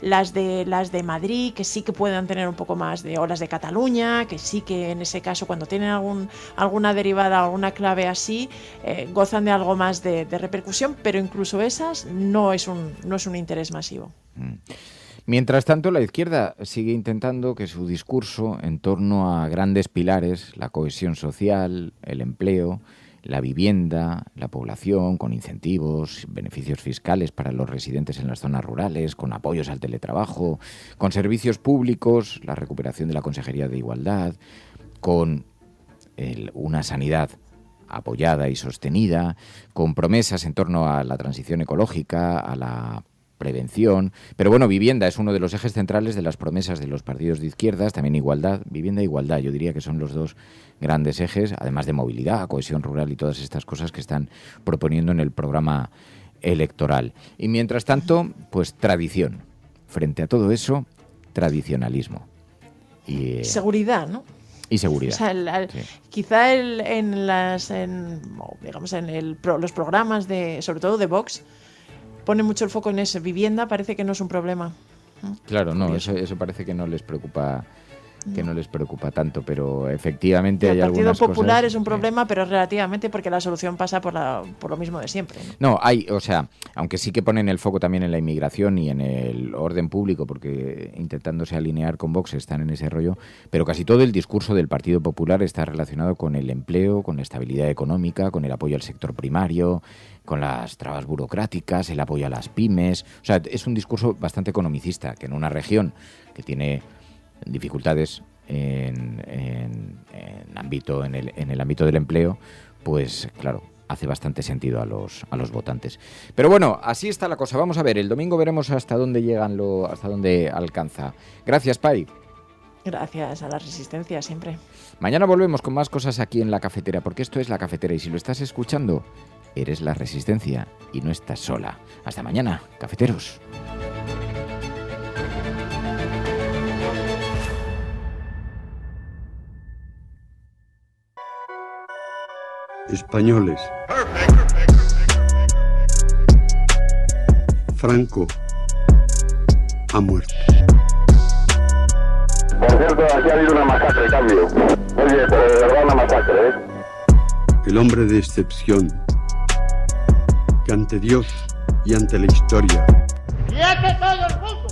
las de Madrid, que sí que puedan tener un poco más o las de Cataluña, que sí que en ese caso cuando tienen alguna derivada, alguna clave así, gozan de algo más de repercusión, pero incluso esas no es un interés masivo. Mientras tanto, la izquierda sigue intentando que su discurso en torno a grandes pilares, la cohesión social, el empleo, la vivienda, la población, con incentivos, beneficios fiscales para los residentes en las zonas rurales, con apoyos al teletrabajo, con servicios públicos, la recuperación de la Consejería de Igualdad, con una sanidad apoyada y sostenida, con promesas en torno a la transición ecológica, a la prevención. Pero bueno, vivienda es uno de los ejes centrales de las promesas de los partidos de izquierdas, también igualdad, vivienda e igualdad, yo diría que son los dos grandes ejes, además de movilidad, cohesión rural y todas estas cosas que están proponiendo en el programa electoral. Y mientras tanto, pues tradición. Frente a todo eso, tradicionalismo. Y seguridad, ¿no? Y seguridad. O sea, quizá los programas sobre todo de Vox, pone mucho el foco en eso. Vivienda parece que no es un problema. Claro, no, eso parece que no les preocupa tanto, pero efectivamente hay algunas cosas. El Partido Popular es un problema, pero relativamente, porque la solución pasa por lo mismo de siempre. No, aunque sí que ponen el foco también en la inmigración y en el orden público, porque intentándose alinear con Vox están en ese rollo, pero casi todo el discurso del Partido Popular está relacionado con el empleo, con la estabilidad económica, con el apoyo al sector primario, con las trabas burocráticas, el apoyo a las pymes. O sea, es un discurso bastante economicista, que en una región que tiene dificultades en el ámbito del empleo, pues claro, hace bastante sentido a los votantes. Pero bueno, así está la cosa. Vamos a ver, el domingo veremos hasta dónde hasta dónde alcanza. Gracias, Pai. Gracias a la resistencia siempre. Mañana volvemos con más cosas aquí en La Cafetera, porque esto es La Cafetera y si lo estás escuchando, eres la resistencia y no estás sola. Hasta mañana, cafeteros. Españoles. Franco ha muerto. Por cierto, aquí ha habido una masacre, cambio. Oye, pero de verdad una masacre, ¿eh? El hombre de excepción, que ante Dios y ante la historia. ¡Quiete todo el mundo!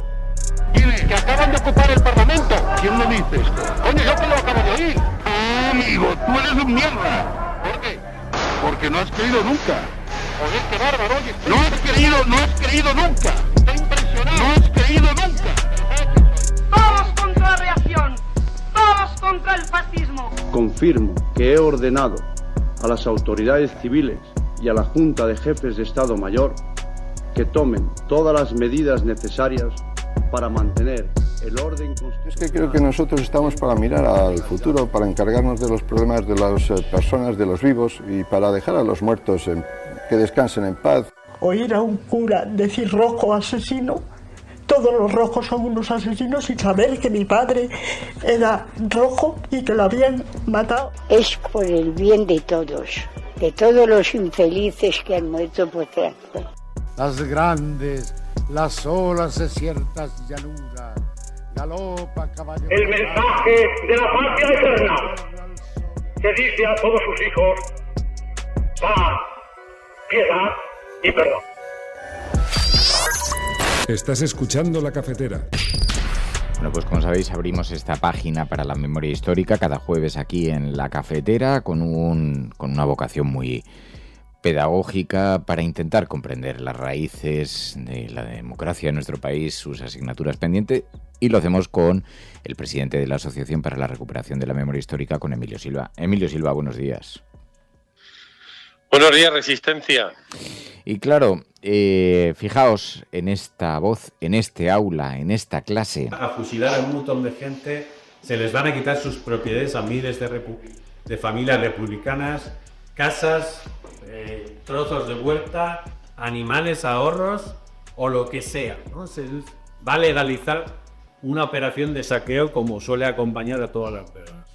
¿Quiénes? Que acaban de ocupar el Parlamento. ¿Quién lo dice esto? Coño, yo que lo acabo de oír. Ah, amigo, tú eres un mierda. ¿Por qué? Porque no has creído nunca. Joder, qué bárbaro, oye. No has creído nunca. Está impresionado. No has creído nunca. Todos contra la reacción. Todos contra el fascismo. Confirmo que he ordenado a las autoridades civiles y a la Junta de Jefes de Estado Mayor que tomen todas las medidas necesarias para mantener el orden constitucional. Es que creo que nosotros estamos para mirar al futuro, para encargarnos de los problemas de las personas, de los vivos y para dejar a los muertos que descansen en paz. Oír a un cura decir rojo asesino, todos los rojos son unos asesinos, y saber que mi padre era rojo y que lo habían matado. Es por el bien de todos los infelices que han muerto por tráfico. Las grandes, las solas desiertas llanuras, galopa caballo. El mensaje de la patria eterna que dice a todos sus hijos: paz, piedad y perdón. Estás escuchando La Cafetera. Bueno, pues como sabéis, abrimos esta página para la memoria histórica cada jueves aquí en La Cafetera con una vocación muy pedagógica para intentar comprender las raíces de la democracia en nuestro país, sus asignaturas pendientes, y lo hacemos con el presidente de la Asociación para la Recuperación de la Memoria Histórica, con Emilio Silva. Emilio Silva, buenos días. Buenos días, Resistencia. Y claro, fijaos en esta voz, en este aula, en esta clase. A fusilar a un montón de gente, se les van a quitar sus propiedades a miles de familias republicanas, casas, trozos de huerta, animales, ahorros o lo que sea, ¿no? Se va a legalizar una operación de saqueo como suele acompañar a todas las personas.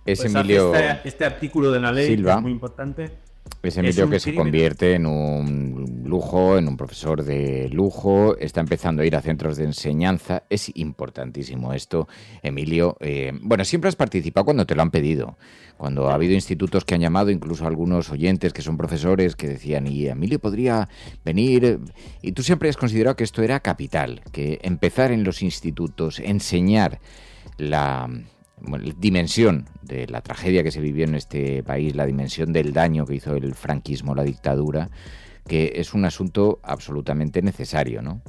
Es pues Emilio este artículo de la ley Silva, que es muy importante. Es Emilio que se convierte en un lujo, en un profesor de lujo, está empezando a ir a centros de enseñanza. Es importantísimo esto, Emilio. Bueno, siempre has participado cuando te lo han pedido, cuando ha habido institutos que han llamado, incluso algunos oyentes que son profesores que decían, y Emilio podría venir, y tú siempre has considerado que esto era capital, que empezar en los institutos, enseñar la dimensión de la tragedia que se vivió en este país, la dimensión del daño que hizo el franquismo, la dictadura, que es un asunto absolutamente necesario, ¿no?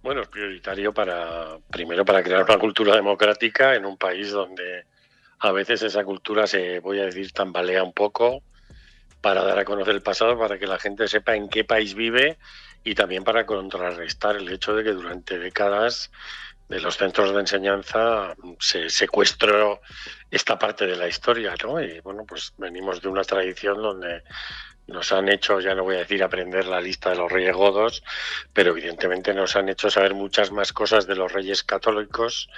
Bueno, es prioritario primero para crear una cultura democrática en un país donde a veces esa cultura voy a decir, tambalea un poco, para dar a conocer el pasado, para que la gente sepa en qué país vive y también para contrarrestar el hecho de que durante décadas de los centros de enseñanza se secuestró esta parte de la historia, ¿no? Y bueno, pues venimos de una tradición donde nos han hecho, ya no voy a decir aprender la lista de los reyes godos, pero evidentemente nos han hecho saber muchas más cosas de los reyes católicos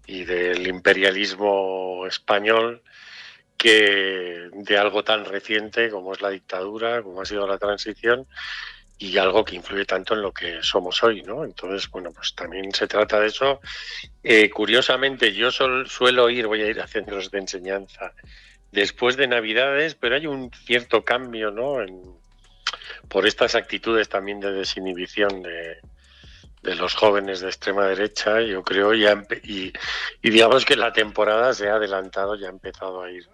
y del imperialismo español que de algo tan reciente como es la dictadura, como ha sido la transición, y algo que influye tanto en lo que somos hoy, ¿no? Entonces, bueno, pues también se trata de eso. Curiosamente, yo voy a ir a centros de enseñanza después de Navidades, pero hay un cierto cambio, ¿no? Por estas actitudes también de desinhibición de los jóvenes de extrema derecha, yo creo, y digamos que la temporada se ha adelantado, ya ha empezado a ir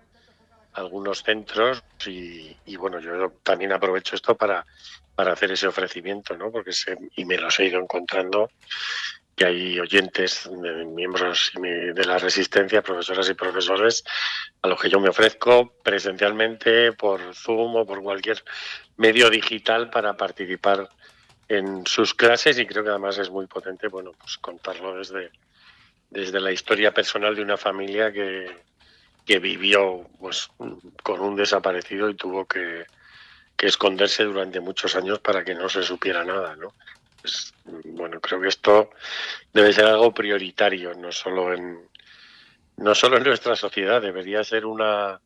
a algunos centros y bueno, yo también aprovecho esto para hacer ese ofrecimiento, ¿no? Porque y me los he ido encontrando, que hay oyentes, miembros de la Resistencia, profesoras y profesores, a los que yo me ofrezco presencialmente por Zoom o por cualquier medio digital para participar en sus clases, y creo que además es muy potente, bueno, pues contarlo desde la historia personal de una familia que vivió pues con un desaparecido y tuvo que esconderse durante muchos años para que no se supiera nada, ¿no? Pues, bueno, creo que esto debe ser algo prioritario, no solo en nuestra sociedad, debería ser una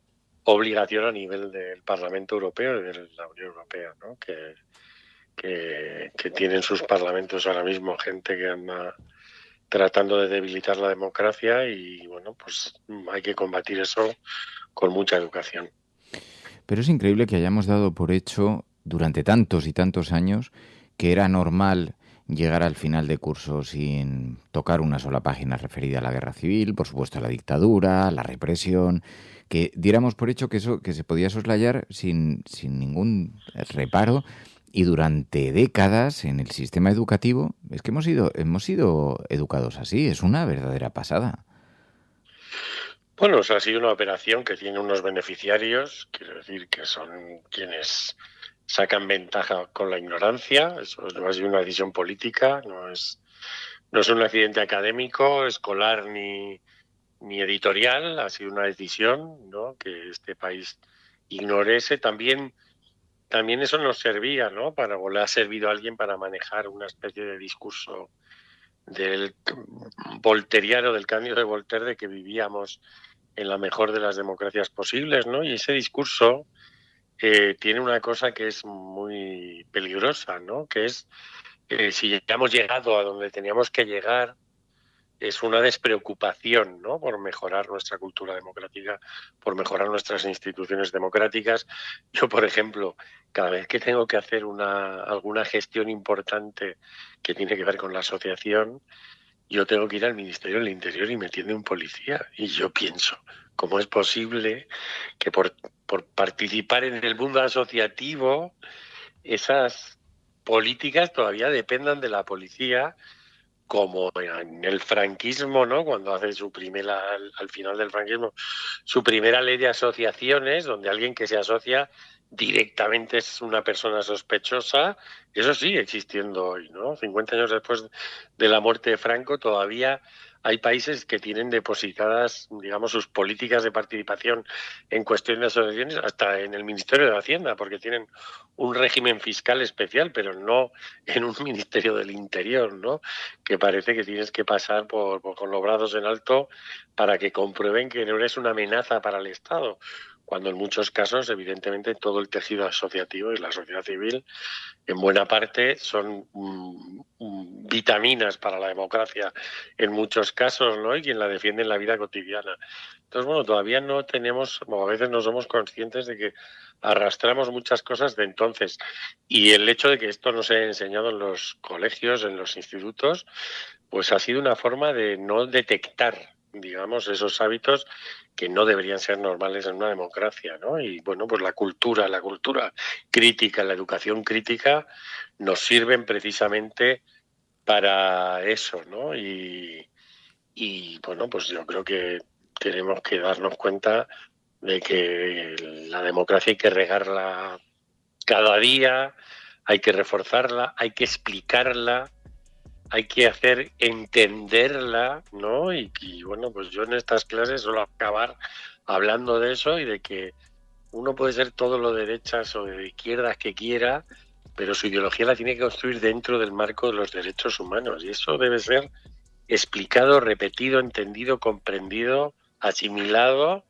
obligación a nivel del Parlamento Europeo y de la Unión Europea, ¿no? Que tienen sus parlamentos ahora mismo gente que anda tratando de debilitar la democracia y, bueno, pues hay que combatir eso con mucha educación. Pero es increíble que hayamos dado por hecho durante tantos y tantos años que era normal llegar al final de curso sin tocar una sola página referida a la guerra civil, por supuesto a la dictadura, a la represión, que diéramos por hecho que eso que se podía soslayar sin ningún reparo, y durante décadas en el sistema educativo es que hemos sido educados así, es una verdadera pasada. Bueno, ha sido una operación que tiene unos beneficiarios, quiero decir que son quienes sacan ventaja con la ignorancia. Eso no ha sido una decisión política, no es un accidente académico, escolar ni editorial, ha sido una decisión, ¿no? Que este país ignorese. También eso nos servía, ¿no? Ha servido a alguien para manejar una especie de discurso del volteriano, del cambio de Voltaire, de que vivíamos en la mejor de las democracias posibles, ¿no? Y ese discurso tiene una cosa que es muy peligrosa, ¿no? Que es si ya hemos llegado a donde teníamos que llegar, es una despreocupación, ¿no?, por mejorar nuestra cultura democrática, por mejorar nuestras instituciones democráticas. Yo, por ejemplo, cada vez que tengo que hacer alguna gestión importante que tiene que ver con la asociación, yo tengo que ir al Ministerio del Interior y me atiende un policía. Y yo pienso, ¿cómo es posible que por participar en el mundo asociativo esas políticas todavía dependan de la policía, como en el franquismo, ¿no?, cuando hace al final del franquismo, su primera ley de asociaciones, donde alguien que se asocia directamente es una persona sospechosa? Eso sigue existiendo hoy, ¿no? 50 años después de la muerte de Franco, todavía hay países que tienen depositadas, digamos, sus políticas de participación en cuestiones de asociaciones hasta en el Ministerio de Hacienda, porque tienen un régimen fiscal especial, pero no en un Ministerio del Interior, ¿no?, que parece que tienes que pasar con los brazos en alto para que comprueben que no eres una amenaza para el Estado, cuando en muchos casos, evidentemente, todo el tejido asociativo y la sociedad civil, en buena parte, son vitaminas para la democracia en muchos casos, ¿no?, y quien la defiende en la vida cotidiana. Entonces, bueno, todavía no tenemos, o a veces no somos conscientes de que arrastramos muchas cosas de entonces. Y el hecho de que esto no se haya enseñado en los colegios, en los institutos, pues ha sido una forma de no detectar, digamos, esos hábitos que no deberían ser normales en una democracia, ¿no? Y bueno, pues la cultura crítica, la educación crítica nos sirven precisamente para eso, ¿no? Y bueno, pues yo creo que tenemos que darnos cuenta de que la democracia hay que regarla cada día, hay que reforzarla, hay que explicarla, hay que hacer entenderla, ¿no? Y bueno, pues yo en estas clases suelo acabar hablando de eso y de que uno puede ser todo lo de derechas o de izquierdas que quiera, pero su ideología la tiene que construir dentro del marco de los derechos humanos. Y eso debe ser explicado, repetido, entendido, comprendido, asimilado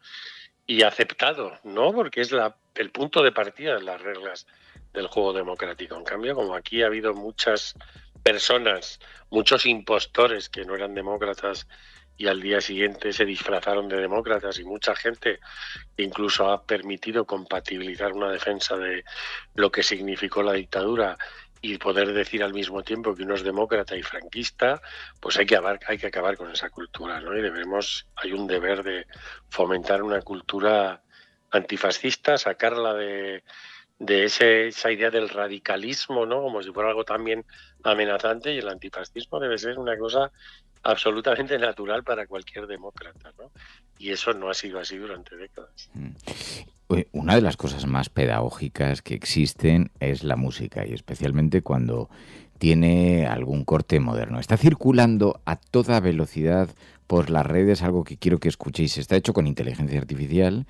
y aceptado, ¿no? Porque es el punto de partida de las reglas del juego democrático. En cambio, como aquí ha habido muchas personas, muchos impostores que no eran demócratas y al día siguiente se disfrazaron de demócratas, y mucha gente que incluso ha permitido compatibilizar una defensa de lo que significó la dictadura y poder decir al mismo tiempo que uno es demócrata y franquista, pues hay que acabar con esa cultura, ¿no? Y hay un deber de fomentar una cultura antifascista, sacarla de esa idea del radicalismo, ¿no?, como si fuera algo también amenazante, y el antifascismo debe ser una cosa absolutamente natural para cualquier demócrata, ¿no? Y eso no ha sido así durante décadas. Una de las cosas más pedagógicas que existen es la música, y especialmente cuando tiene algún corte moderno. Está circulando a toda velocidad por las redes algo que quiero que escuchéis. Está hecho con inteligencia artificial.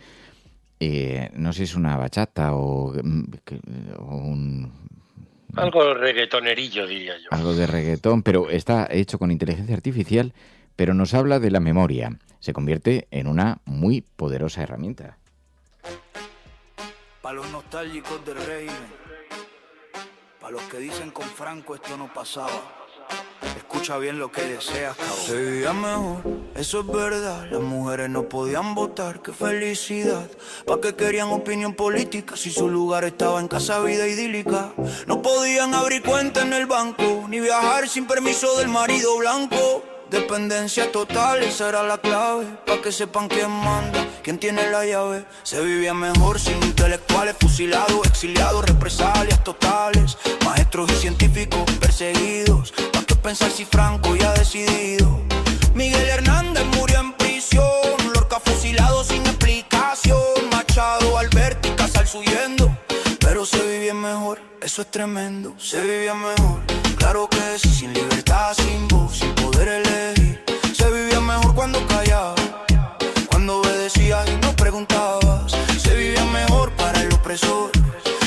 No sé si es una bachata o algo reggaetonerillo, diría yo. Algo de reggaetón, pero está hecho con inteligencia artificial, pero nos habla de la memoria. Se convierte en una muy poderosa herramienta. Para los nostálgicos del régimen, para los que dicen con Franco esto no pasaba. Escucha bien lo que deseas, cabrón. Se vivía mejor, eso es verdad. Las mujeres no podían votar, qué felicidad. ¿Pa' qué querían opinión política si su lugar estaba en casa, vida idílica? No podían abrir cuenta en el banco, ni viajar sin permiso del marido blanco. Dependencia total, esa era la clave. Pa' que sepan quién manda, quién tiene la llave. Se vivía mejor sin intelectuales fusilados, exiliados, represalias totales. Maestros y científicos perseguidos. ¿Pa' qué pensar si Franco ya ha decidido? Miguel Hernández murió en prisión, Lorca fusilado sin explicación, Machado, Alberti, Casals huyendo. Pero se vivía mejor, eso es tremendo. Se vivía mejor, claro que sí, sin libertad, sin voz, sin poder elegir. Se vivía mejor cuando callaba, cuando obedecías y no preguntabas. Se vivía mejor para el opresor,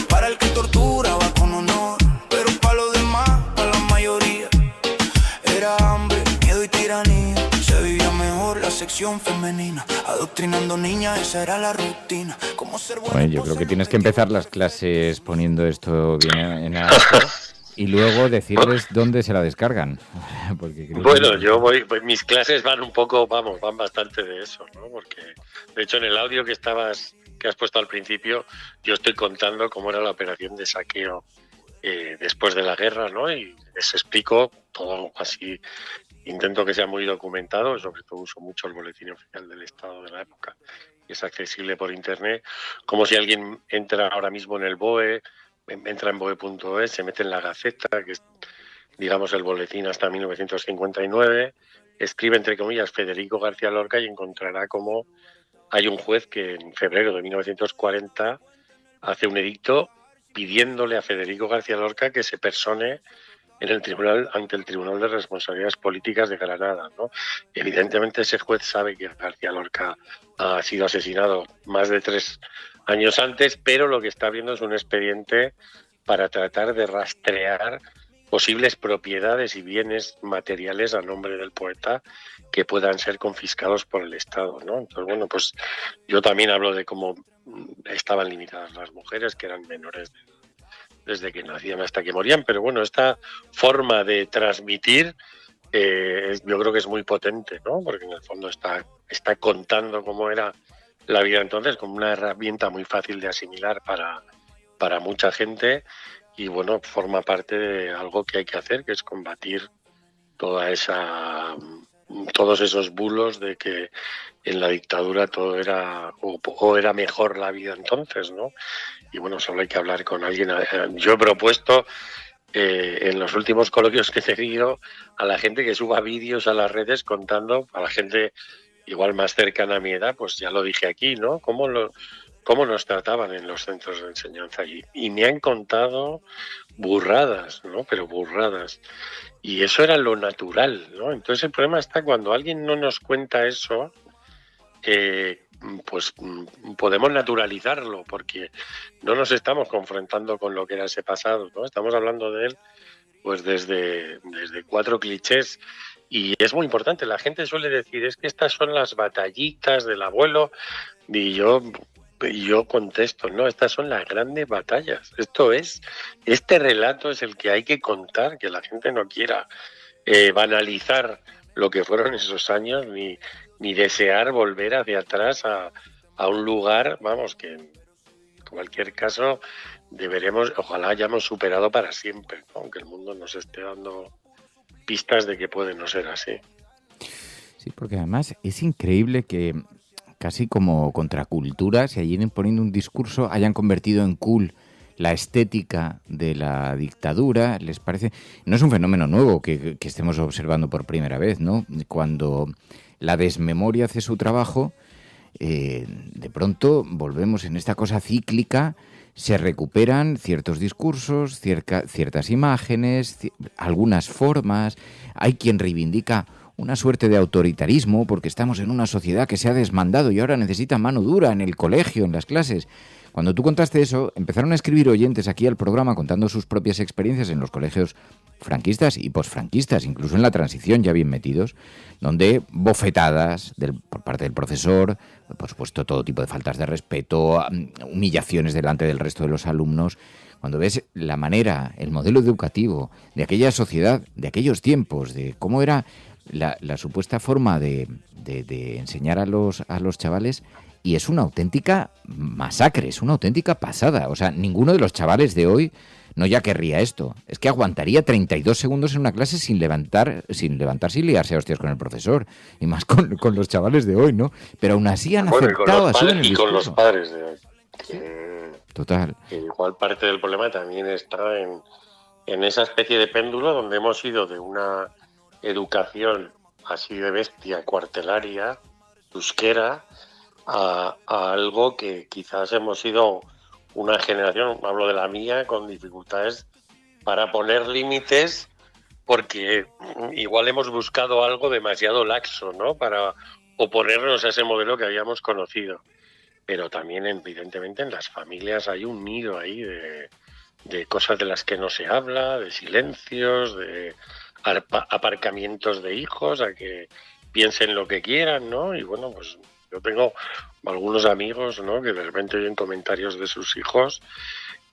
para el que torturaba con honor. Pero para los demás, para la mayoría, era hambre, miedo y tiranía. Se vivía mejor la sección femenina, adoctrinando niñas, esa era la rutina. Como ser bueno, yo creo que tienes que empezar las clases poniendo esto bien en alto. Y luego decirles dónde se la descargan. Porque bueno, yo voy, pues mis clases van van bastante de eso, ¿no? Porque, de hecho, en el audio que has puesto al principio, yo estoy contando cómo era la operación de saqueo después de la guerra, ¿no? Y les explico todo así, intento que sea muy documentado, sobre todo uso mucho el boletín oficial del Estado de la época, que es accesible por internet, como si alguien entra ahora mismo en el BOE, entra en boe.es, se mete en la Gaceta, que es, digamos, el boletín hasta 1959, escribe, entre comillas, Federico García Lorca y encontrará cómo hay un juez que en febrero de 1940 hace un edicto pidiéndole a Federico García Lorca que se persone ante el Tribunal de Responsabilidades Políticas de Granada, ¿no? Evidentemente ese juez sabe que García Lorca ha sido asesinado más de 3 años antes, pero lo que está viendo es un expediente para tratar de rastrear posibles propiedades y bienes materiales a nombre del poeta que puedan ser confiscados por el Estado, ¿no? Entonces, bueno, pues yo también hablo de cómo estaban limitadas las mujeres, que eran menores desde que nacían hasta que morían, pero bueno, esta forma de transmitir yo creo que es muy potente, ¿no? Porque en el fondo está contando cómo era la vida entonces, como una herramienta muy fácil de asimilar para mucha gente, y bueno, forma parte de algo que hay que hacer, que es combatir todos esos bulos de que en la dictadura todo era o era mejor la vida entonces, ¿no? Y bueno, solo hay que hablar con alguien. Yo he propuesto en los últimos coloquios que he tenido a la gente que suba vídeos a las redes contando, a la gente igual más cercana a mi edad, pues ya lo dije aquí, ¿no? Cómo nos trataban en los centros de enseñanza allí. Y me han contado burradas, ¿no? Pero burradas. Y eso era lo natural, ¿no? Entonces el problema está cuando alguien no nos cuenta eso, pues podemos naturalizarlo, porque no nos estamos confrontando con lo que era ese pasado, ¿no? Estamos hablando de él pues desde 4 clichés. Y es muy importante, la gente suele decir, es que estas son las batallitas del abuelo, y yo contesto, no, estas son las grandes batallas. Este relato es el que hay que contar, que la gente no quiera banalizar lo que fueron esos años, ni desear volver hacia atrás a un lugar, vamos, que en cualquier caso ojalá hayamos superado para siempre, ¿no? Aunque el mundo nos esté dando pistas de que puede no ser así. Sí, porque además es increíble que casi como contracultura se hayan poniendo un discurso, hayan convertido en cool la estética de la dictadura. Les parece, no es un fenómeno nuevo que estemos observando por primera vez, ¿no? Cuando la desmemoria hace su trabajo, de pronto volvemos en esta cosa cíclica. Se recuperan ciertos discursos, ciertas imágenes, algunas formas. Hay quien reivindica una suerte de autoritarismo porque estamos en una sociedad que se ha desmandado y ahora necesita mano dura en el colegio, en las clases. Cuando tú contaste eso, empezaron a escribir oyentes aquí al programa contando sus propias experiencias en los colegios franquistas y posfranquistas, incluso en la transición ya bien metidos, donde bofetadas por parte del profesor, por supuesto todo tipo de faltas de respeto, humillaciones delante del resto de los alumnos. Cuando ves la manera, el modelo educativo de aquella sociedad, de aquellos tiempos, de cómo era la supuesta forma de enseñar a los chavales, y es una auténtica masacre, es una auténtica pasada. O sea, ninguno de los chavales de hoy no ya querría esto. Es que aguantaría 32 segundos en una clase sin levantarse y liarse a hostias con el profesor. Y más con los chavales de hoy, ¿no? Pero aún así han aceptado así en el discurso. Y con los padres de hoy. Total. Igual parte del problema también está en esa especie de péndulo donde hemos ido de una educación así de bestia, cuartelaria, euskera, a algo que quizás hemos sido una generación, hablo de la mía, con dificultades para poner límites, porque igual hemos buscado algo demasiado laxo, ¿no? Para oponernos a ese modelo que habíamos conocido. Pero también, evidentemente, en las familias hay un nido ahí de cosas de las que no se habla, de silencios, de aparcamientos de hijos, a que piensen lo que quieran, ¿no? Y bueno, pues yo tengo algunos amigos, ¿no?, que de repente oyen comentarios de sus hijos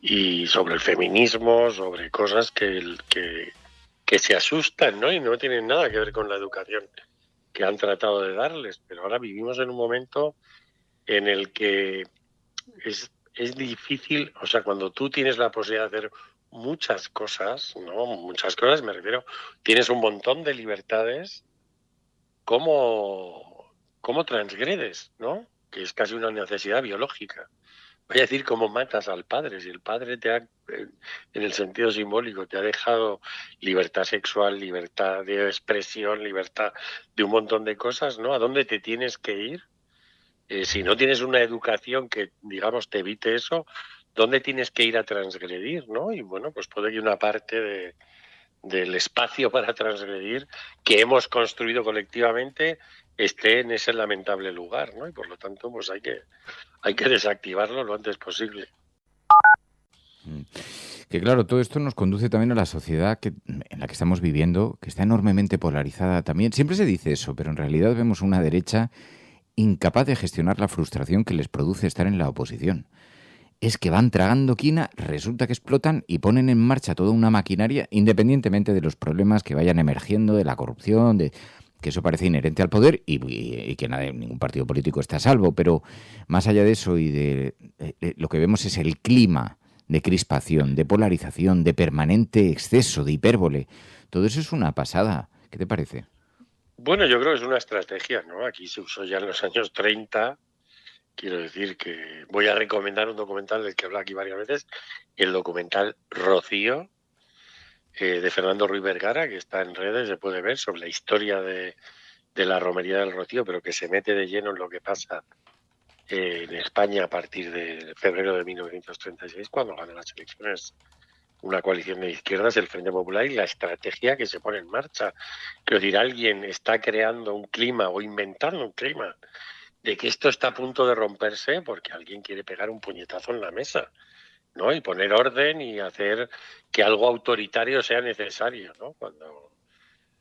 y sobre el feminismo, sobre cosas que se asustan, ¿no? Y no tienen nada que ver con la educación que han tratado de darles. Pero ahora vivimos en un momento en el que es difícil, o sea, cuando tú tienes la posibilidad de hacer muchas cosas, ¿no? Muchas cosas, me refiero, tienes un montón de libertades, ¿cómo transgredes, ¿no? Que es casi una necesidad biológica. Voy a decir cómo matas al padre. Si el padre te ha, en el sentido simbólico, te ha dejado libertad sexual, libertad de expresión, libertad de un montón de cosas, ¿no? ¿A dónde te tienes que ir? Si no tienes una educación que, digamos, te evite eso, ¿dónde tienes que ir a transgredir, ¿no? Y bueno, pues puede que una parte del espacio para transgredir que hemos construido colectivamente esté en ese lamentable lugar, ¿no? Y por lo tanto, pues hay que desactivarlo lo antes posible. Que claro, todo esto nos conduce también a la sociedad en la que estamos viviendo, que está enormemente polarizada también. Siempre se dice eso, pero en realidad vemos una derecha incapaz de gestionar la frustración que les produce estar en la oposición. Es que van tragando quina, resulta que explotan y ponen en marcha toda una maquinaria, independientemente de los problemas que vayan emergiendo, de la corrupción, que eso parece inherente al poder y que ningún partido político está a salvo. Pero más allá de eso y de lo que vemos es el clima de crispación, de polarización, de permanente exceso, de hipérbole. Todo eso es una pasada. ¿Qué te parece? Bueno, yo creo que es una estrategia, ¿no? Aquí se usó ya en los años 30. Quiero decir que voy a recomendar un documental del que hablo aquí varias veces, el documental Rocío, de Fernando Ruiz Vergara, que está en redes, se puede ver, sobre la historia de la romería del Rocío, pero que se mete de lleno en lo que pasa en España a partir de febrero de 1936, cuando gana las elecciones una coalición de izquierdas, el Frente Popular, y la estrategia que se pone en marcha. Quiero decir, alguien está creando un clima o inventando un clima de que esto está a punto de romperse porque alguien quiere pegar un puñetazo en la mesa, ¿no? Y poner orden y hacer que algo autoritario sea necesario, ¿no? Cuando,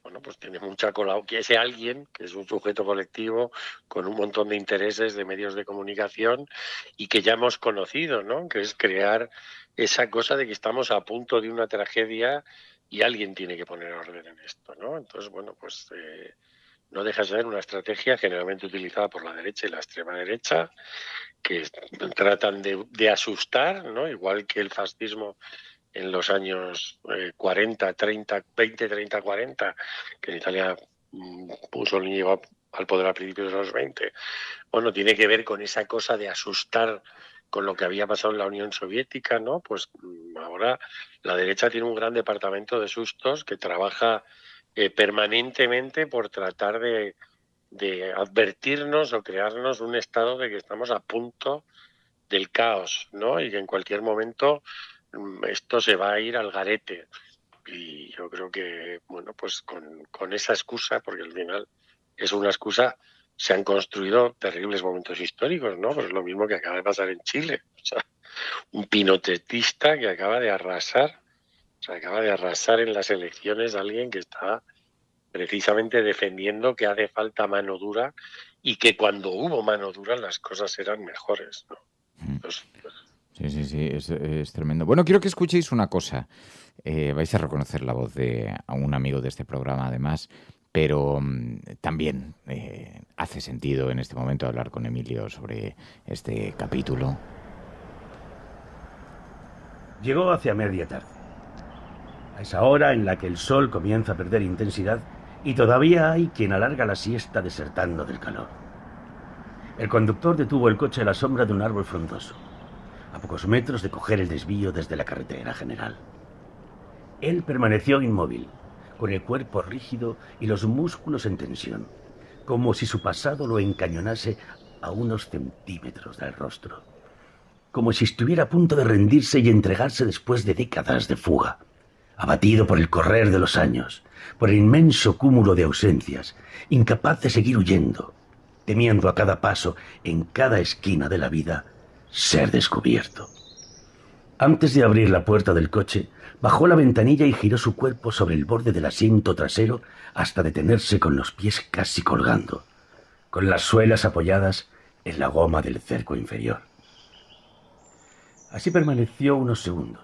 bueno, pues tiene mucha cola, que ese alguien, que es un sujeto colectivo con un montón de intereses de medios de comunicación y que ya hemos conocido, ¿no? Que es crear esa cosa de que estamos a punto de una tragedia y alguien tiene que poner orden en esto, ¿no? Entonces, bueno, pues no deja de ser una estrategia generalmente utilizada por la derecha y la extrema derecha, que tratan de asustar, ¿no? Igual que el fascismo en los años 40, 30, 20, 30, 40, que en Italia Mussolini llegó al poder a principios de los 20. Bueno, tiene que ver con esa cosa de asustar con lo que había pasado en la Unión Soviética, ¿no? Pues ahora la derecha tiene un gran departamento de sustos que trabaja permanentemente por tratar de advertirnos o crearnos un estado de que estamos a punto del caos, ¿no? Y que en cualquier momento esto se va a ir al garete. Y yo creo que, bueno, pues con esa excusa, porque al final es una excusa, se han construido terribles momentos históricos, ¿no? Pues es lo mismo que acaba de pasar en Chile. O sea, un pinochetista que acaba de arrasar. O sea, acaba de arrasar en las elecciones a alguien que está precisamente defendiendo que hace falta mano dura y que cuando hubo mano dura las cosas eran mejores, ¿no? Entonces, Sí, es tremendo. Bueno, quiero que escuchéis una cosa. Vais a reconocer la voz de un amigo de este programa, además, pero también hace sentido en este momento hablar con Emilio sobre este capítulo. Llegó hacia media tarde. A esa hora en la que el sol comienza a perder intensidad y todavía hay quien alarga la siesta desertando del calor. El conductor detuvo el coche a la sombra de un árbol frondoso, a pocos metros de coger el desvío desde la carretera general. Él permaneció inmóvil, con el cuerpo rígido y los músculos en tensión, como si su pasado lo encañonase a unos centímetros del rostro, como si estuviera a punto de rendirse y entregarse después de décadas de fuga, abatido por el correr de los años, por el inmenso cúmulo de ausencias, incapaz de seguir huyendo, temiendo a cada paso, en cada esquina de la vida, ser descubierto. Antes de abrir la puerta del coche, bajó la ventanilla y giró su cuerpo sobre el borde del asiento trasero hasta detenerse con los pies casi colgando, con las suelas apoyadas en la goma del cerco inferior. Así permaneció unos segundos.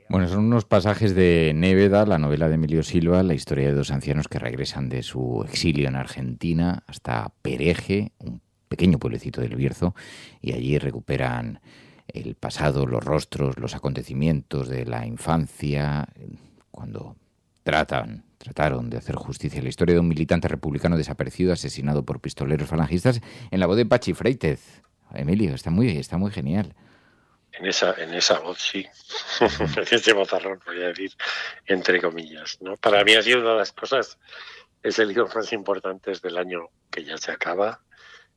Bueno, son unos pasajes de Néveda, la novela de Emilio Silva, la historia de dos ancianos que regresan de su exilio en Argentina hasta Pereje, un pequeño pueblecito del Bierzo, y allí recuperan el pasado, los rostros, los acontecimientos de la infancia, cuando trataron de hacer justicia a la historia de un militante republicano desaparecido, asesinado por pistoleros falangistas, en la voz de Pachi Freites. Emilio, está muy genial. En esa voz, sí. En ese vozarrón, voy a decir, entre comillas, ¿no? Para mí ha sido una de las cosas, es el libro más importantes del año que ya se acaba,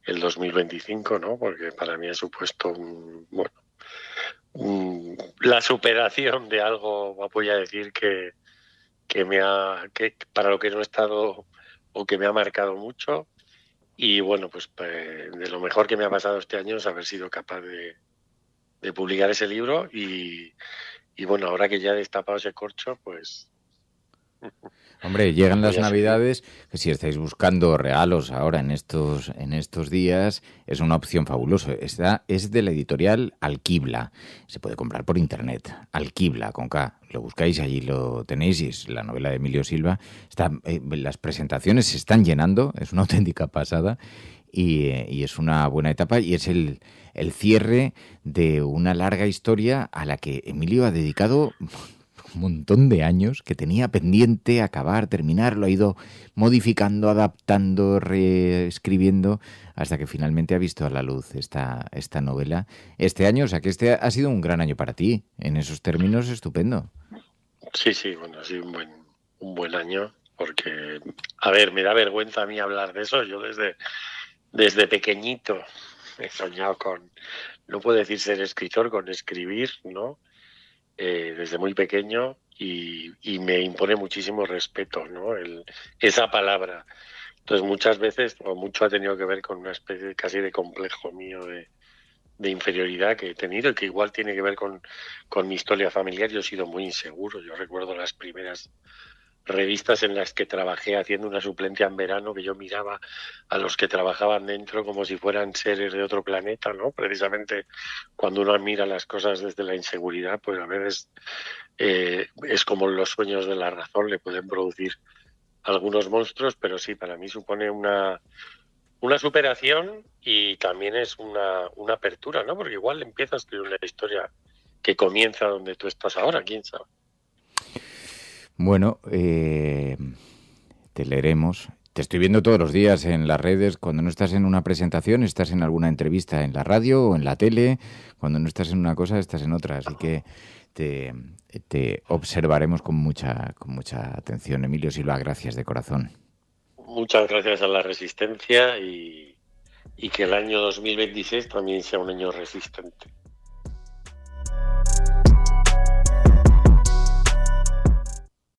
el 2025, ¿no? Porque para mí ha supuesto la superación de algo, voy a decir, que para lo que no he estado o que me ha marcado mucho. Y bueno, pues de lo mejor que me ha pasado este año es haber sido capaz de publicar ese libro y bueno, ahora que ya he destapado ese corcho, pues... Hombre, llegan las Navidades, que si estáis buscando regalos ahora en estos días, es una opción fabulosa. Es de la editorial Alquibla, se puede comprar por internet, Alquibla, con K, lo buscáis, allí lo tenéis, y es la novela de Emilio Silva. Las presentaciones se están llenando, es una auténtica pasada, y es una buena etapa, y es el cierre de una larga historia a la que Emilio ha dedicado un montón de años, que tenía pendiente acabar, terminar, lo ha ido modificando, adaptando, reescribiendo, hasta que finalmente ha visto a la luz esta novela este año. O sea que este ha sido un gran año para ti, en esos términos, estupendo. Sí, bueno, ha sido un buen año, porque, a ver, me da vergüenza a mí hablar de eso. Yo desde pequeñito he soñado con, no puedo decir ser escritor, con escribir, ¿no? Desde muy pequeño, y me impone muchísimo respeto, ¿no? Esa palabra. Entonces muchas veces, o mucho ha tenido que ver con una especie casi de complejo mío de inferioridad que he tenido, y que igual tiene que ver con mi historia familiar. Yo he sido muy inseguro. Yo recuerdo las primeras revistas en las que trabajé haciendo una suplencia en verano, que yo miraba a los que trabajaban dentro como si fueran seres de otro planeta, ¿no? Precisamente cuando uno mira las cosas desde la inseguridad, pues a veces es como los sueños de la razón, le pueden producir algunos monstruos, pero sí, para mí supone una superación, y también es una apertura, ¿no? Porque igual empiezas a escribir una historia que comienza donde tú estás ahora, quién sabe. Bueno, te leeremos. Te estoy viendo todos los días en las redes. Cuando no estás en una presentación, estás en alguna entrevista en la radio o en la tele. Cuando no estás en una cosa, estás en otra. Así que te observaremos con mucha atención. Emilio Silva, gracias de corazón. Muchas gracias a la Resistencia, y que el año 2026 también sea un año resistente.